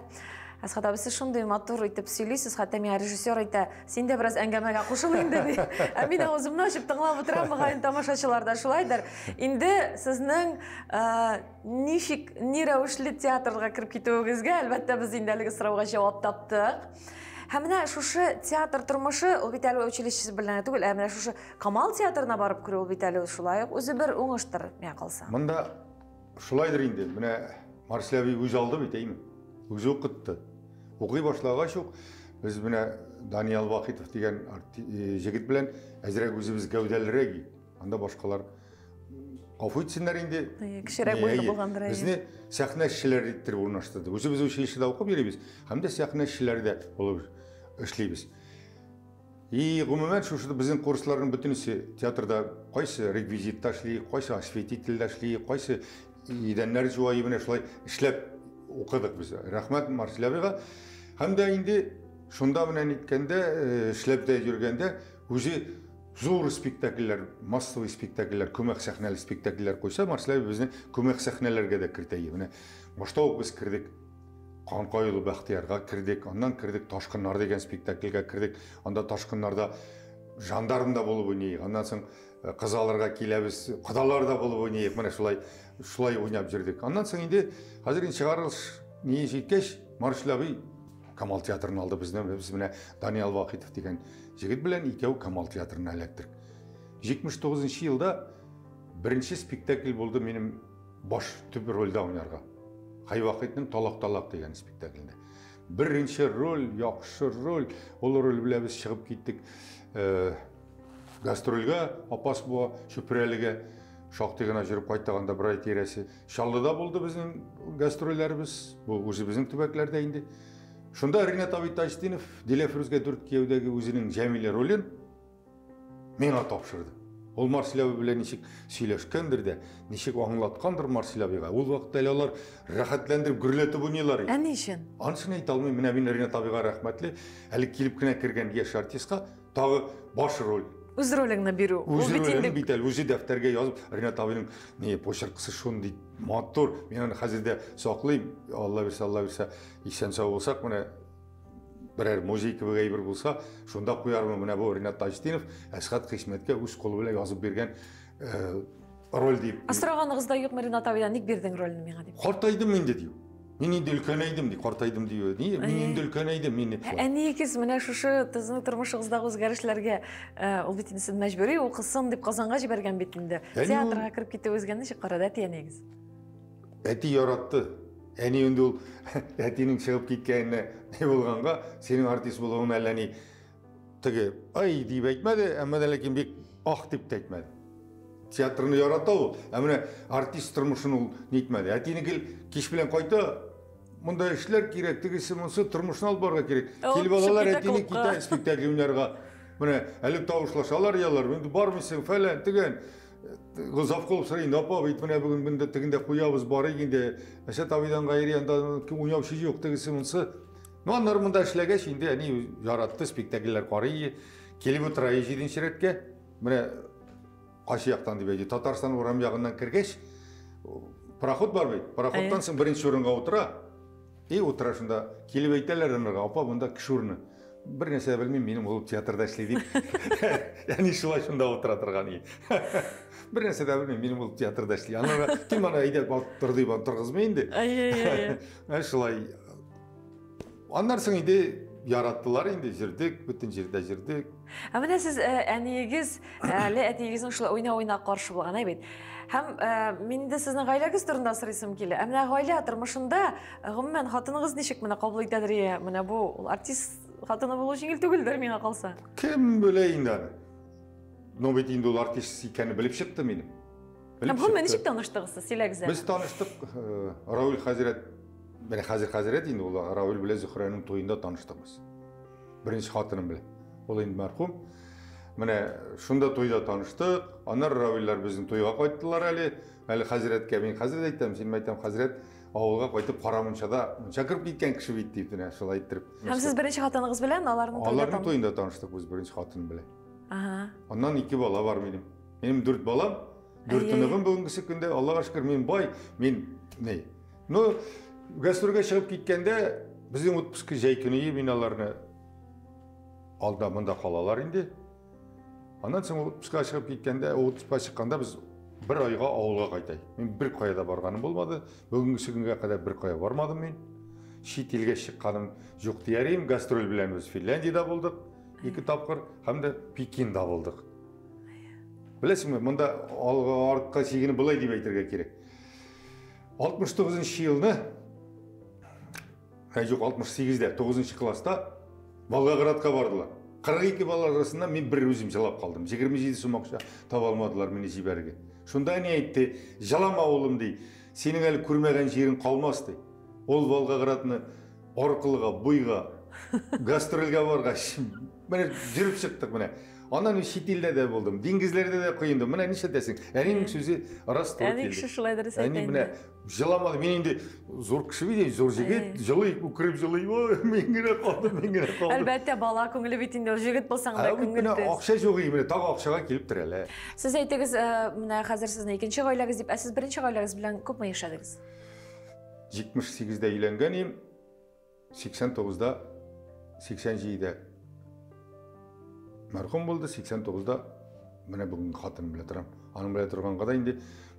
S1: Асхат абы, сіз шындай матур етіп сөйлейсіз, хатта мен режиссер айта, сен де біраз әңгімеге қошылың деді. Мен аузымны ашып тыңлап отырам, мағайын тамашашыларда шулайдар. Енді сізнің нешік, не рәуішлі театрға кіріп кетуіңізге, әлбәтті біз ендәлігі сұрауға жауап таптық. Әміне шушы театр тұрмышы ол бетәлі училищесі біліне түгіл, әміне шушы Камал театрына барып көрі ол бетәлі шулайық, өзі бір оңыштыр мен қалса.
S2: Мұнда шулайдыр енді, міне Марсель әби өз алды бетеймін. Өзі оқытты. Оқи башлағаш жоқ. Біз міне Даниал Вахитов деген жігіт білен әзірек өзіміз гәуделірек. Анда башқалар ғафу етсінлер енді.
S1: Кішірек болды болғандыр.
S2: Бізіне сәхна ішшілер еттіріп орнаштырды. Өзіміз училищеда оқып береміз. Hem de сәхна ішшілерде болып ішлейміз. И ғұмумен шушыды біздің курслардың бүтінісі театрда қайсы реквизитта ішлейік, қайсы осветительда ішлейік, қайсы еденлер жуайыбына шылай ішлеп оқыдық біз. Рахмет Марсель абиға. Hem de енді шунда менен иткенде, ішлепте жүргенде өзі зор спектакльлер, массовый спектакльлер, көмек сәхнелі спектакльлер қойса, Марсель аби біздің көмек сәхнелерге де кіртейі. Міне баштауық біз кірдік. Қанқайылы Бақтиярға кірдік, ондан кірдік Ташқыннар деген спектакльге кірдік. Онда Ташқыннарда жандарында болып ойнайық. Ондан соң қызаларға келеміз, құдаларда болып ойнайық. Міне шулай ойнап жүрдік. Ондан соң енді қазір шығарылыш не жеткеш Марсель аби Камал театрын алды бізден. Біз міне Даниал Вахитов деген жігіт білен екеу Камал театрына әлектірік. 79 жылда бірінші спектакль болды менің баш түп рөлді ойнарға. Қай вақытның Талақ-талақ деген спектаклінде. Бірінші рөл, яқшы рөл, ол рөл біле біз шығып кеттік гастрольға, апас бұға, шөпіреліге, шақтығына жүріп қайтағанда бір ай тересі. Шалдыда болды біздің гастроллеріміз, бұл өзі біздің түбәклерде енді. Шында Ринат Абиташтинов Делефрузге Дүрткеудегі өзінің жәмилі рөлін меңа тапшырды. Ол Марсель аби біле нешік сөйлешкендір де, нешік аңлатқандыр Марсель абиға. Ол вақытта әлі олар рахатлендіріп гүрлетіп ойнайлар.
S1: Әне үшін?
S2: Аншын айта алмай, мен Ринат абиға рахмәтлі, әлі келіп кіне кірген еш артистқа тағы баш рөл.
S1: Өз рөліңні беру.
S2: Өз рөлін бейтел, өзі дәфтерге yazып, Ринат абиның почеркысы шон дейді, маттор. Мен оны қазірде сақлайым, Алла берсе, ешен сау болсақ, міне бірер музейкі бір болса, шонда қойармын міне бұл Ринат Таштинов Әсқат Қисметке өз қолы біле жазып берген рөл дейіп.
S1: Асырағаныңызда yok mu Ринат абидан ник бердің рөлін меңа дейіп?
S2: Қартайдым мен де дейіп. Мен енді үлкенайдым дейді, қартайдым дейіп. Не? Мен енді үлкенайдым, мен не?
S1: Әнекіз міне шушы тізінің тұрмышығыздағы өзгерішлерге ол бетінісін мәжбүрі оқысын деп Қазанға жіберген бетінде. Театрға кіріп кетті өзгенді шық қарады әті әнегіз?
S2: Әті яратты. Әне енді ол әтенің шығып кеткеніне не болғанға, сенің артист болуын әлі түге, ай дейіп әйтмәді, әмәді әлекен бек ақ деп әйтмәді. Театрыны яратты ол, әміне артист тұрмышын ол нетмәді. Әтені кеш білен қайта, мұнда ішілер керек, тігісі мұнсы тұрмышын алып барға керек. Келіп алалар әтені кейті спектакль өнерға. Міне, әлі тауышлашалар ялар, енді бармысың, фәлән, тіген. Ғызап қолып сұрайын, апа, бейтміне бүгін бұнда тігінде қойабыз бар егенде, Әсет абидан ғайыры, анда ойнап ши жоқ тігісі мұнсы. Нұанлар мұнда ішілегеш, енді әне жаратты спектакльлер қарайы, келіп отырайы жеден шеретке, міне қашы яқтан деп әйді, Татарстан орам яғынан кіргеш, параход бар бейді, параходтан сен бірінші орынға отыра, отыра шында келіп әйтелер анарға, апа, бұнда кіші орыны. Бір нәрсе білмеймін, менің ол театрда ішлей дейіп, яғни шылай шында отыра тұрған ей. Бір нәрсе де білмеймін, менің ол театрда ішлей. Анарға кім ана айдап тұрды ебан тұрғызмейін де. Шылай. Андар соң енді яраттылар, енді жүрдік, бүтін жерде жүрдік.
S1: Әміне сіз әнегіз, әлі әтегіздің шылай ойна қаршы болған әйбет. Мен де сіздің ғайлағыз тұрында сұрайсым келі. Әміне ғайла тұрмышында ғыммен қатыныңыз нешік мені қабыл етедірі, мені бұл артист қатыны болу жеңіл түгілдір меңа қалса.
S2: Кім білейін дәрі? Но бет енді ол артист екені біліп шықты менің.
S1: Бұл мен нешік таныштығысы, селегізі?
S2: Біз таныштық, Рауль Хазирет, мені Хазирет енді, ол Рауль біле Зүхраның тойында таныштық біз. Бірінші қатыным біле. Ол енді мәрхум. Міне, шында тойда таныштық, анар Раульлар біздің тойға қойттылар әлі Хазиретке. Мен Хазирет айтам, сенім айтам, Хазирет ауылға қайтып қарамыншада шақырып кеткен кіші бейт дейіп, шыл айттырып.
S1: Сіз бірінші қатыныңыз білен,
S2: алардың тойында таныштық біз бірінші қатыным біле. Оннан 2 бала бар менің. Менің 4 балам, 4-тінігім бүгінгісі күнде, Аллаға шүкір, мен бай, мен не. Но гастрольге шығып кеткенде, біздің отпускі жай күні мен аларыны алда мұнда қалалар енді. Ондан соң отпусқа шығып кеткенде, отпусқа шыққанда біз бір айға ауылға қайтай. Мен бір қойада барғаным болмады. Бүгінгісі күнге қадай бір қоя бармадым мен. Шет елге шыққаным жоқ дейәрейім. Гастроль білен біз Финляндияда болдық. 2 тапқыр, хамда Пекинда болдық. Білесің ме, мұнда артқа шегіні бұлай деп айтырға керек. 69 жылны, жоқ 68-де 9 класста Волгоградқа бардылар. 42 бала арасында мен бір өзім жылап қалдым. 27 сом ақша таба алмадылар мені жіберге. Шонда не айтты? Жалама оğlum дей. Сенің әлі көрмеген жерің қалмас дей. Ол Волгоградны Орқылға, Бұйға, гастрольға барғаш. Міне жүріп шықтық міне. Анан шетелде де болдым, деңгізлерде де қиындым. Міне неше десең? Әненің сөзі рас тұрып келді.
S1: Әне кіші шылай дұрыс айтайын.
S2: Әне міне жыламады. Мен енді зор кіші бейдей, зор жігіт, жылай, үкіріп жылай, мен гіне қалдым.
S1: Әлбәтте бала көңілі бетінде ол жігіт болсаң да көңілді.
S2: Ақша жоқ ей, міне тағы ақшаға келіп тұр әлі.
S1: Сіз айтыңыз, міне қазір сіздің екінші ғайлағыз деп, сіз бірінші ғайлағыз білен көп ме yaşadыңыз?
S2: 78-де үйленген ем, 89-да, 87-де мәрхұм болды, 89-да міне бүгін қатын біле тұрам. Аның біле тұрғанға да енді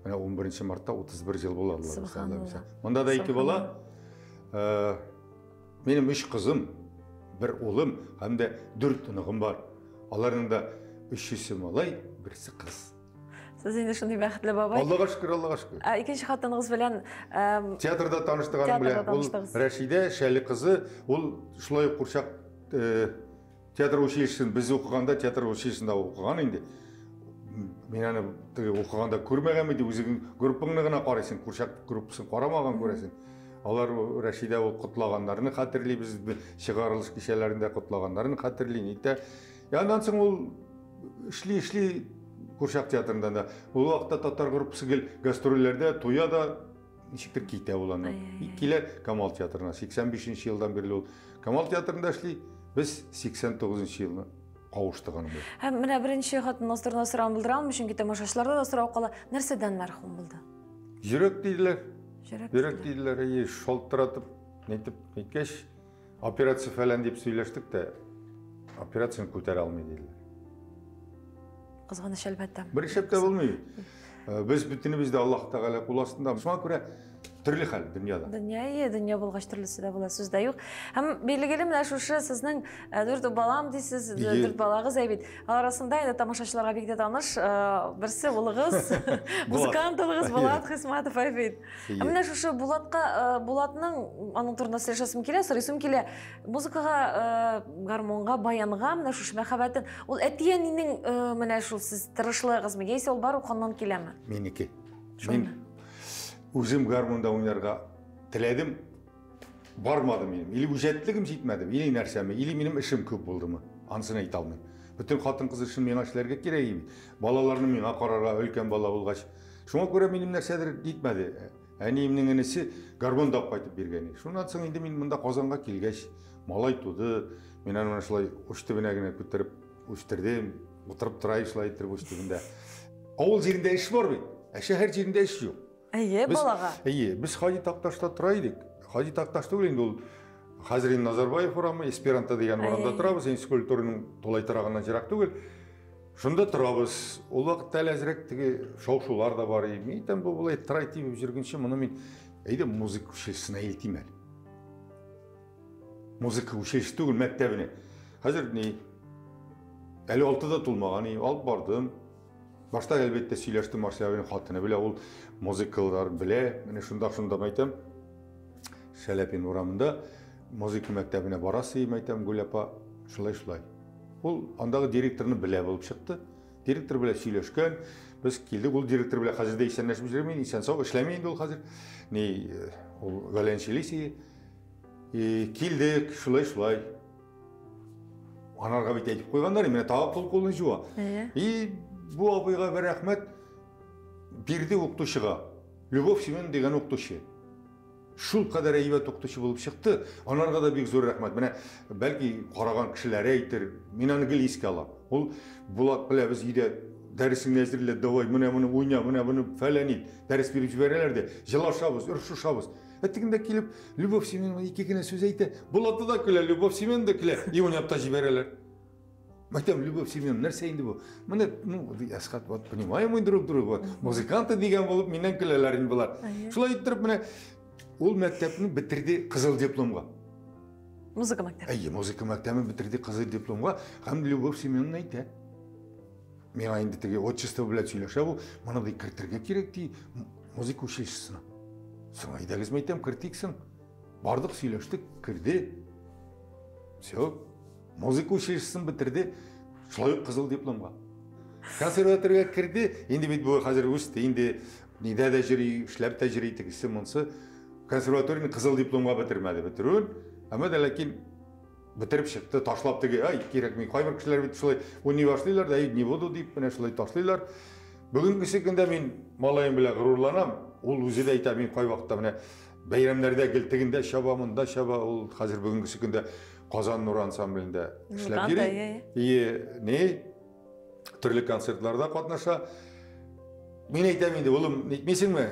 S2: міне 11 мартта 31 жыл болады. Мұнда да екі бала, менің 3 қызым, 1 ұлым, әмде 4 ұнығым бар. Аларының да 3-сі малай, 1-сі қыз.
S1: Сіз енді шындай бақытлы бабай.
S2: Аллаға шүкір, Аллаға шүкір.
S1: Екінші қатыныңыз білен...
S2: Театрда таныштығаным білен. Ол Рәшиде, Шәлі қызы, ол шылай құршақ театр училищесін біз оқығанда, театр училищесінде оқыған енді. Мен аны оқығанда көрмеген меді, өзің группыңны ғана қарайсың, құршақ группысын қарамаған көресің. Олар Рәшиде ол құтылағандарын қатерлей, біз шығарылыш кешелерінде құтылағандарын қатерлей. Яндан соң ол ішли Құршақ театрында да. Ол уақытта татар группысы кел гастроллерде, тоя да нешіктір кейте оланы. Келер Камал театрына. 85 жылдан бері ол Камал театрында ішли, біз 89 жылны қауыштығаны бұл.
S1: Міне бірінші қатын остырына сұрағын білдірам, үшін кете машашларда да сұрау қала, нәрседен мәрхум болды?
S2: Жүрек дейділер. Жүрек дейділер. Шолттыратып, нетіп, неткеш, операция фәлән деп сөйлештік те, операцияны көтер алмай дейділер.
S1: Қызғаныш әлбәттә.
S2: Бір шепте болмай. Біз бүтінімізді Аллах Тағала қол астында. Шуңа көре түрлі хәл дүнияда.
S1: Дүния болғаш түрлісі де бола сөзді юқ. Һәм белгілі мына шушы сіздің 4 балам дейсіз, 4 балағыз әйбет. Арасында енді тамашашыларға бекте таныш, бірсі ұлығыз, музыкантылығыз Булат Хисматов әйбет. Мына шушы Булатның аның турында сөйлесім келе, сұрайсым келе, музыкаға, гармонға, баянға, мына шушы мәхаббатын, ол әтиенінің мына шу сіз тырышлығыз мегейсе ол бар ұқаннан келе ме?
S2: Менікі. Өзім гармонда ойнарға тіледім, бармады менім. Или үжеттілігім жетмеді, или нәрсәме, или менің ішім көп болды ма, ансын айта алмайм. Бүтін қатын қыз үшін мен ашыларға керек еми. Балаларының мен ақарарға өлкен бала болғаш. Шуңа көре менің нәрсәдір жетмеді. Әнейімнің інісі гармондап қайтып бергені. Шунан соң енді мен мұнда Қозанға келгеш, малай туды. Мен анан шылай үштігіне көтеріп, үштірдім, отырып тұрай шылай тұрып үштігінде. Ауыл жерінде іш бар бей, шәһәр жерінде іш жоқ.
S1: Балаға.
S2: Біз Хаджи Тақташта тұрайдық. Хаджи Тақташта өлейді ол Хазірин Назарбаев орамы, Эсперанто деген орында тұрабыз, Энскөл төрінің толай тұрағынан жырақ түгел. Шында тұрабыз, ол вақытта әлі әзірек шау-шулар да бар. Мейтен бұл тұрай тейіп жүргенше, мұны мен музыка үшелісіне елтейм әлі. Музыка үшелісі түгел мәктәбіне. Қазір әлі 6-да тұлмаған, алып бардым. Башта әлбетте сөйлештім Марсиябенің қатыны біле, ол музыкалар біле. Мені шында мәйтем, Шәләпен орамында музыка мәктәбіне барасы мәйтем, Гүл апа, шылай. Ол андағы директорны біле болып шықты. Директор біле сөйлешкен. Біз келдік, ол директор біле қазірде исәнләшіп жүрмейін, исән сау, ішләмейінді ол қазір. Ол Гален Шелесеге. Келдік, шылай. Анарға бет әйтіп қойғандар, мені тағы қол қолын жуа. Бұл абайға бір рахмет берді оқытушыға. Любовь Семен деген оқытушы. Шул қадар әйбәт оқытушы болып шықты. Анарға да бек зор рахмет. Міне бәлки қараған кішілері әйтір. Мен аны гіл еске алам. Ол Булат біле біз үйде дәрісіңді әзірле, давай, мұны ойна, мұны фәлән ет. Дәріс беріп жіберелер де, жылашабыз, ұршышабыз. Әттігінде келіп, Любовь Семен екекіне сөз әйті. Булатты да күлі, Любовь Семен де күлі. И ойнапта жіберелер. Мәктәм, Любовь Семен, нәрсе енді бұл? Міне, Асхат, понимаем мы друг друга. Музыканты деген болып, менен күлелерін бұлар. Шылай еттіріп, міне, ол мәктәпні бітірді қызыл дипломға.
S1: Музыка мәктәбі?
S2: Музыка мәктәбі бітірді қызыл дипломға. Һәм Любовь Семенін әйті. Мен айында теге отчество біләт сөйлеші, бұл, мұнады кіртірге керек дей, музыка училищесіне. Сыңайда кезім айтам, кіртейіксің. Бардық, сөйлештік, кірді. Все, музыка училищесін бітірді, шылай қызыл дипломға. Консерваторға кірді, енді бет бұл қазір өсті, енді неде де жүрей, шләп те жүрей тігісі мұнсы. Консерваторияны қызыл дипломға бітірмеді, бітіруін. Әмі дәләкин бітіріп шықты, ташлап теге, ай, керек мен қайбір кішілер бет шылай, не башлайлар, ай, не буду дейіп, міне шылай ташлайлар. Бүгінгі секунде мен малайым біле ғырурланам, ол өзі де айта, мен қай вақытта міне бәйрамдарда келтігінде шаба, мұнда шаба, ол қазір бүгінгі секунде Қазан Нұр ансамблінде ішлеп жүрей. Не? Түрлі концертларда қатнаша. Мен айтам енді, олым, нетмесің ме?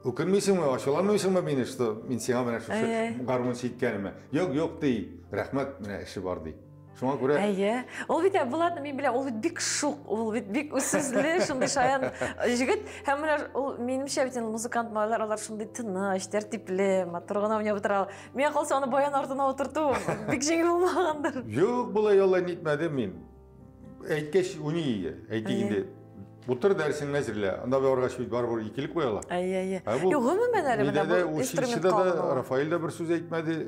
S2: Өкінмесің ме? Ашыланмайсың ме мені, что мен сеңа міне шушы гармон сейткеніме? Жоқ, дей, рахмет, міне іші бар дей. Шуңа көре?
S1: Әйе. Ол бит болады, мен білем, ол бит бик шуқ, ол бит бик үсізлі, шындай шаян жігіт. Һәм менімше бітен музыкант малар, алар шындай тыныш, тәртиплі, матурғана ойнап отыра. Мен қалса оны баян артына отырту, бик жеңіл болмағандыр.
S2: Жоқ, бұлай олай нетмәді мен. Әйткеш уни, әйтегенде. Бұтыр дәрсің әзірлі. Анда бәуірға шүйт бар-бар екелік қойала.
S1: Әйе. Yok, ғымымен әлі, бұл инструмент қалған.
S2: Рафаэль да бір сөз айтмәді.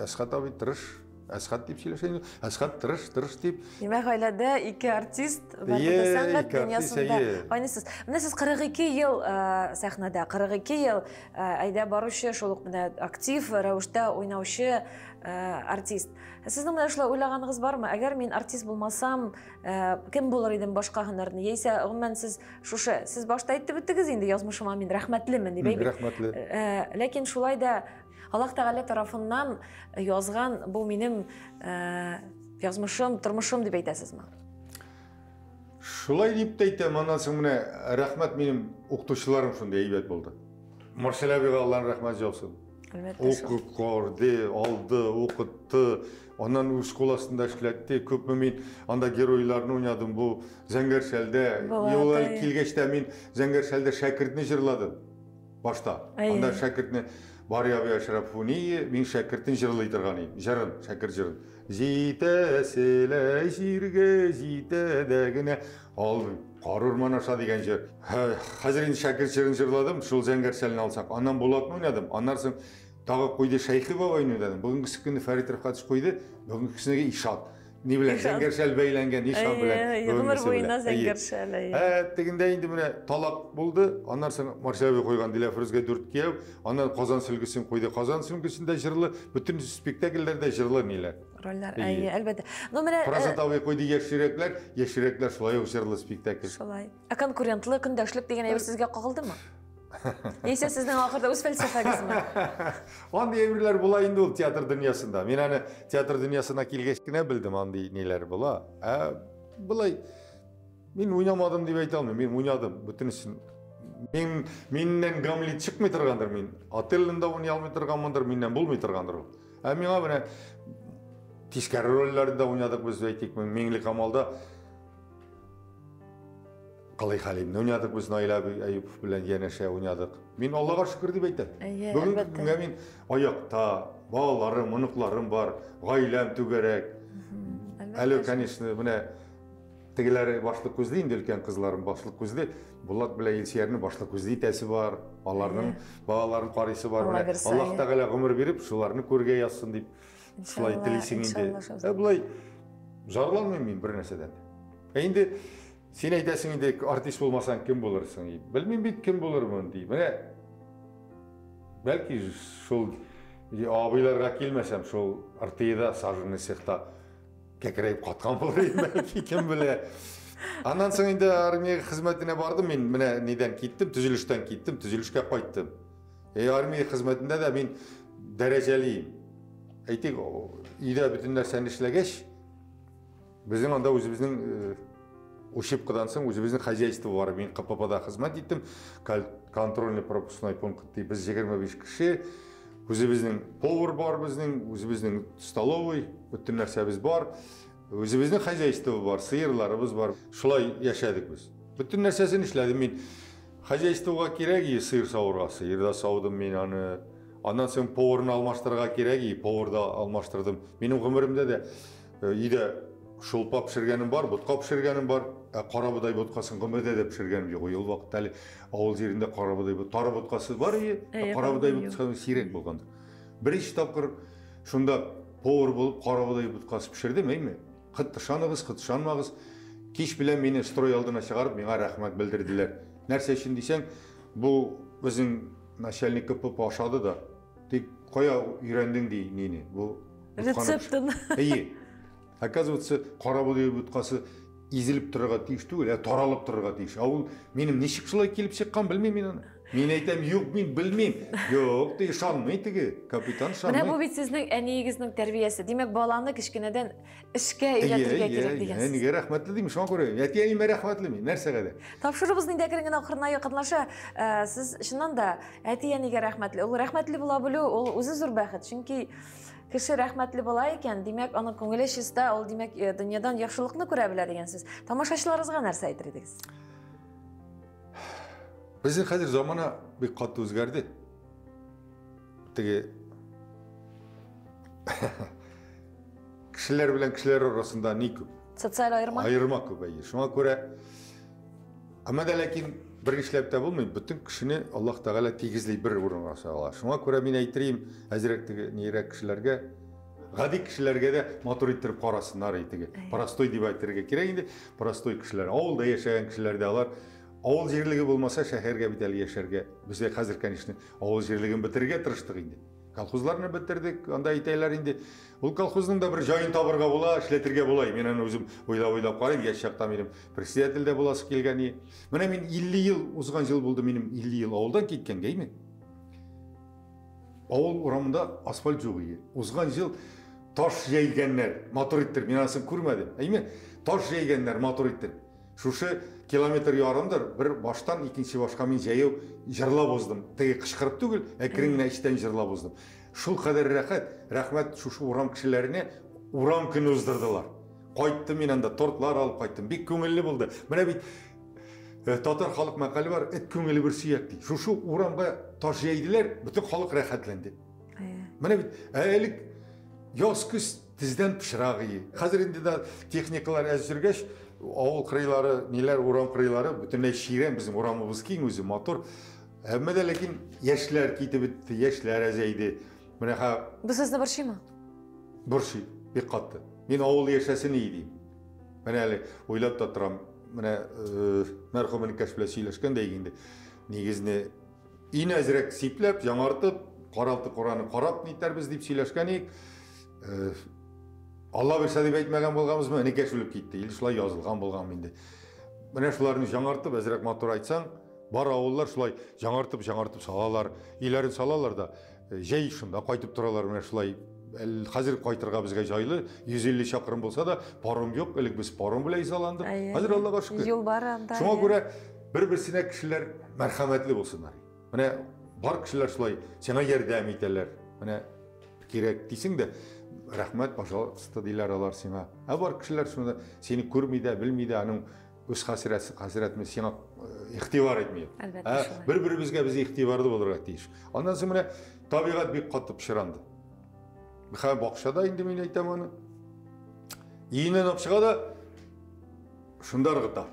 S2: Әсқат абай тырыш. Әсқат деп сөйлешейін. Әсқат тырыш деп.
S1: Демек айлада екі артист сәнғат дүниясында ойнайсыз. Міне сіз 42 ел сәхнада, 42 ел айда барушы, шолық актив рәуіште ойнаушы артист. Сіздің мұнда шылай ойлағаныңыз бар ма? Әгер мен артист болмасам, кім болар едім башқа хынардың? Ейсе, ғыммен сіз шушы, сіз башта айтты біттігіз енді язмышыма мен рәхмәтлімін, дебей.
S2: Рәхмәтлі.
S1: Ләкин шулай да Аллах Тағала тарафынан язған бұл менің язмышым, тұрмышым деп айтасыз ма?
S2: Шулай деп айтам, анан соң міне рахмет менің оқытушыларым шундай әйбәт болды. Маршал әбиға Алланың рахмет жаусын. Оқып көрді, алды, оқытты, анан өз школасында эшләтте, көп мен анда геройларын ойнадым, бұл Зәңгәршәлдә. Олай келгеште мен Зәңгәршәлдә шәкіртіне жырладым. Башта. Анда шәкіртіне Барияби Ашрафуни, мен шәкіртін жырлай тұрған ем. Жырын, шәкірт жырын. Житәсілі жерге житәдәгіне алды. Қарырман аша деген жыр. Қазір енді шәкірт жырын жырладым, шул Зәңгәршәлін алсақ. Аннан болатын ойнадым. Аннарсың тағы қойды Шайхи баба ойнадым. Бүгінгі күні Фәрит Рыфқатыш қойды, бүгінгі кісінеге Ишат. Не білен, Зәңгәршәл бәйленген, Ишат білен.
S1: Өмір бойына Зәңгәршәл.
S2: Дегенде енді міне талақ болды. Аннан соң Маршалбек қойған Диләфрүзге 4 кеу. Аннан Қазан сүлгісін қойды. Қазан сүлгісінде жырлы, bütün спектакльлерде жырлы нелер.
S1: Рольлер, әлбәтте.
S2: Прозат абай қойды ешіректер шулай жырлы спектакль.
S1: Шулай. Конкурентлы, күндөшлік деген әйбір сізге қағылды ма? Есе сіздің ақырда өз фәлсәфәңіз ме?
S2: Андай әмірлер бола енді ол театр дүниясында. Мен аны театр дүниясына келгешкіне білдім андай нелер бола. Бұлай, мен ойнамадым деп айта алмайм, мен ойнадым бүтінісін. Меннен Гамлет шықмай тұрғандыр мен. Отелінде ойнай алмай тұрғанмындыр, меннен болмай тұрғандыр. Мен абына тескәрі рөллерінде ойнадық біз айтайық, Меңлі Қамалда Қалай Халимді ойнадық, біз Найла Әйіпов білен Янәшә ойнадық. Мен Аллаға шүкір деп айтам. Бүгінгі күнге мен аяқта, балаларым, ұнықларым бар, ғайләм түгерек. Әлі, конечно, міне тегелері башлық көзді, енді үлкен қызларым башлық көзді. Бұлат біле елсиярының башлық көзді тәсі бар, балаларының, балаларын қарысы бар. Аллах Тағала ғұмыр беріп, шуларыны көрге яссын деп, шулай тілейсің енді. Бұлай жарыланмайм мен бір нәрседен. Енді сен айтасың енді артист болмасаң кім болырсың? Білмейм бейт кім болырмын дей. Міне, бәлкі шол абайларға келмесем, шол артиеда, сажырны сеқта кәкірейіп қатқан болыр, бәлкі кім біле. Аннан соң енді армия қызметіне бардым, мен міне неден кеттім, түзіліштен кеттім, түзілішке қойттым. Армия қызметінде де мен дәрежелейім. Әйтек, үйде бүтін нәрсені ішлегеш, біздің анда өзіміздің ошибкадан өзіміздің хозяйство бар. Мен КПП-да қызмет еттім. Контрольный пропускной пункт біз 25 кіші. Өзіміздің повар бар біздің, өзіміздің столовый, бүтін нәрсебіз бар. Өзіміздің хозяйство бар, сиырларыбыз бар. Шулай яшадық біз. Бүтін нәрсесін ішледім мен. Хозяйствоға керек, сиыр сауырға, сиырда саудым мен аны. Андан соң поварын алмаштырға керек, поварда алмаштырдым. Менің ғұмырымда да үйде шолпап пішіргенім бар, бұтқа пішіргенім бар. Қара бұдай бұтқасын қымыды деп пішіргенім жоқ. Ол вақыт әлі ауыл жерінде қара бұдай тары бұтқасы бар, қара бұдай бұтқасы сирек болғанды. Бірінші тапқыр шында повар болып қара бұдай бұтқасы пішірдім, ме? Қытты шанығыз, қытты шанмағыз. Кеш білем мені строй алдына шығарып, меңа рахмет білдірділер. Нәрсе үшін дейсен, бұл біздің начальник кіп ашады да. Тек қоя үйрендің дей, нені?
S1: Рецептін.
S2: Оказывается, қара бұдай бұтқасы изіліп тұрға тиіш түгіл, таралып тұрға тиіш. Ауыл менің нешік жылай келіп шыққан білмейм мен оны. Мен айтам, жоқ, мен білмейм. Жоқ, дей шанмайтыға, капитан шанмай.
S1: Міне бұл бет сіздің әнегіздің тәрбиесі. Демек, баланы кішкенеден ішке үйретуге керек деген сіз.
S2: Әнеге рахмәтлі деймін, шоң көрейім. Әте әнеме рахмәтлі мен, нәрсеге де.
S1: Тапшырыбыздың дәкірінген ақырнайы қыдылаша, сіз шыннан да әте әнеге рахмәтлі. Ол рахмәтлі бола білу, ол өзі зор бәқіт. Чүнки кіші рахмәтлі бола екен, демек, оның көңілі шеста, ол демек, дүниядан яқшылықны көре біле дегенсіз. Тамашашыларыңызға нәрсе айтыр едіңіз?
S2: Біздің қазір замана бек қатты өзгерді. Теге кішілер білен кішілер арасында не көп?
S1: Социал айырма?
S2: Айырма көп, әйе. Шуңа көре, әмәді ләкин біріншілепті болмай, бүтін кішіне Аллах Тағала тегізлей бір орынға сағала. Шуңа көре мен айтырайым, әзіректігі нейрек кішілерге, ғади кішілерге де мотор иттіріп қарасынар етіге. Парастой деп айтырға керегінде, парастой кішілер, ауылда ешеген кішілерде алар. Ауыл жерлігі болмаса шәһәрге бітәл ешерге. Бізде қазір, конечно, ауыл жерлігін бітірге тырыштық енді. Колхозларны бітірдік, анда айтайлар енді. Ол колхоздың да бір жайын табырға бола, ішлетірге болай. Мен аны өзім ойлап қарайым, еш шақта менің председательде боласы келген. Міне мен 50 ел, осыған жыл болды менің 50 ел ауылдан кеткен кеймен. Ауыл ұрамында асфальт жоқ ие. Осыған жыл таш жайгенлер, мотор иттір, мен асын көрмедім. Әймен, таш жайгенлер, мотор иттір. Шушы километр ярымдар, бір баштан екінші башқа мен жаяу жырлап оздым. Теге қышқырып түгіл, әкіріңіне іштен жырлап оздым. Шул қадар рахмет шушы урам кішілеріне урам күн оздырдылар. Қайтты мен анда тортлар алып қайттым. Бек көңілі болды. Міне бейт татар халық мақалы бар, әт көңілі бір сүйек дейді. Шушы урамға таш жайдылар, бүтін халық рахатланды. Міне бейт әлік яз күз тізден пішірағы. Қазір енді да техникалар әз жүргеш, ауыл қырайлары, нелер урам қырайлары бүтінлей ширен біздің урамымыз кейін өзі мотор. Әмеді лекін ешлер кейті бітті, ешлер әзейді.
S1: Бұл сізді бұрши ма?
S2: Бұрши, бек қатты. Мен ауыл ешесін ейдейм. Мен әлі ойлап та тұрам. Міне мәрхумын кәшпілі сөйлешкен дегенде. Негізіне ин әзірек сиплеп, жаңартып, қаралты Құраны қарап нейтер біз деп сөйлешкен ек. Алла берсе деп айтмаған болғамыз ма, әнеке шөліп кетті, ел шылай yazылған болған менде. Міне шыларын жаңартып, әзірек мотор айтсаң, бар ауыллар шылай жаңартып салалар, үйлерін салалар да, жай шында қайтып тұралар, міне шылай. Қазір қайтырға бізге жайлы, 150 шақырым болса да, паром жоқ, әлік біз паром білей саланды. Қазір Аллаға шүкір.
S1: Жол бар анда.
S2: Шуңа көре, бір-бірсіне кішілер мәрхәметлі болсындар. Міне бар кішілер шылай, сена ердәм етелер. Міне керек дейсің де, рахмет, пожалуйста, дейлер алар сена. Бар кішілер шында сені көрмейді, білмейді, аның өз қасіретіме сена иқтивар етмейді. Бір-бірімізге біз иқтиварды болырға дейш. Ondan соң міне табиғат бек қатты пішіранды. Бұқа бақшада енді мен айтам оны. Иінен апшыға да шындар ғыта.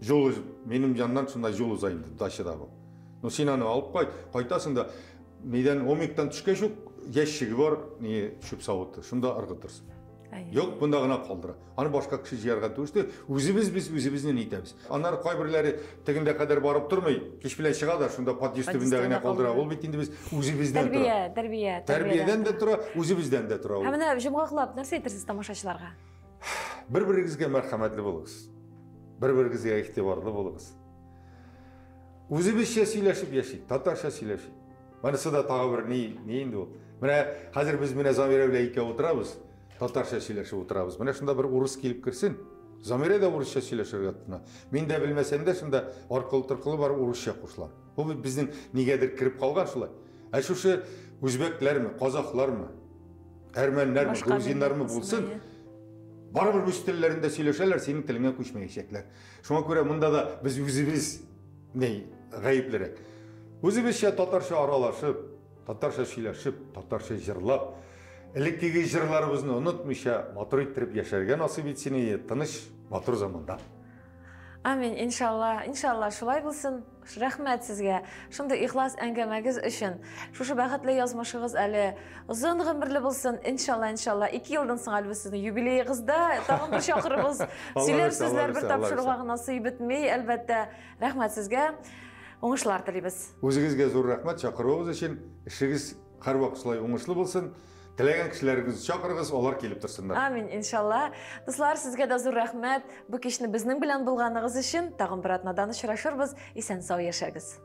S2: Жол үзіп, менің жаннан шындай жол ұзайымды, дашыда бұл. Но сен аны алып қайтасың да, неден омектан түшке жүк, ешшігі бар, не шөп сауытты, шында ырғытырсың. Yok, bunda ғана қалдыра. Аны башқа кіші жиярға төшті, өзімізден етеміз. Анар қайбірлері тегінде қадар барып тұрмай, кеш білен шығады, шында подъезд түбінде ғана қалдыра. Ол бетінде біз өзімізден тұра. Тәрбиеден де тұра, өзімізден де тұра.
S1: Әміні жұмғақлап, нәрсе етерсіз тамашашыларға?
S2: Бір-біріңізге мәрхәметлі болыңыз. Бір-біріңізге иқтибарлы болыңыз. Өзімізше сөйлешіп ешейік, татарша сөйлешейік. Мәнісі да тағы бір не енді ол. Міне қазір біз міне Замира екеу отырамыз. Татарша сөйлешіп отырамыз. Міне шында бір орыс келіп кірсін. Замира да орысша сөйлешіп жатына. Мен де білмесем де шында арқылы-тұрқылы бар орысша қосылар. Бұл біздің негедір кіріп қалған шылай. Әшуші өзбеклер ме, қазақтар ме, әрмәнлер ме, грузиндар ме болсын, барбір өз тілдерінде сөйлешелер, сенің тіліңе көшмейшеклер. Шуңа көре мұнда да біз өзіміз ғайыплерек. Өзімізше татарша аралашып, татарша сөйлешіп, татарша жырлап, элеккеге жырларыбызны онытмыйша матур иттерип яшәргә насыйп итсен, тыныч, матур заманда.
S1: Амин, иншалла шулай булсын. Рәхмәт сезгә. Шундый ихлас әңгәмәгез өчен. Шушы бәхетле язмышыгыз әле озын гомерле булсын. Иншалла. 2 елдан соң әлбәттә сезнең юбилеегызда тагын бер чакырыбыз. Сөйләр сүзләр бер тапшыруга насыйп итмәй, әлбәттә. Рәхмәт сезгә. Уңышлар телибез.
S2: Үзегезгә зур рәхмәт чакыруыгыз өчен. Эшегез һәрвакыт шулай уңышлы булсын. Теләгән кешеләрегезне чакырыгыз, алар килеп торсыннар.
S1: Амин, иншалла. Дуслар, сезгә дә зур рәхмәт. Бу кичне безнең белән булганыгыз өчен. Тагын бер атнадан очрашырбыз. Исән-сау яшәгез.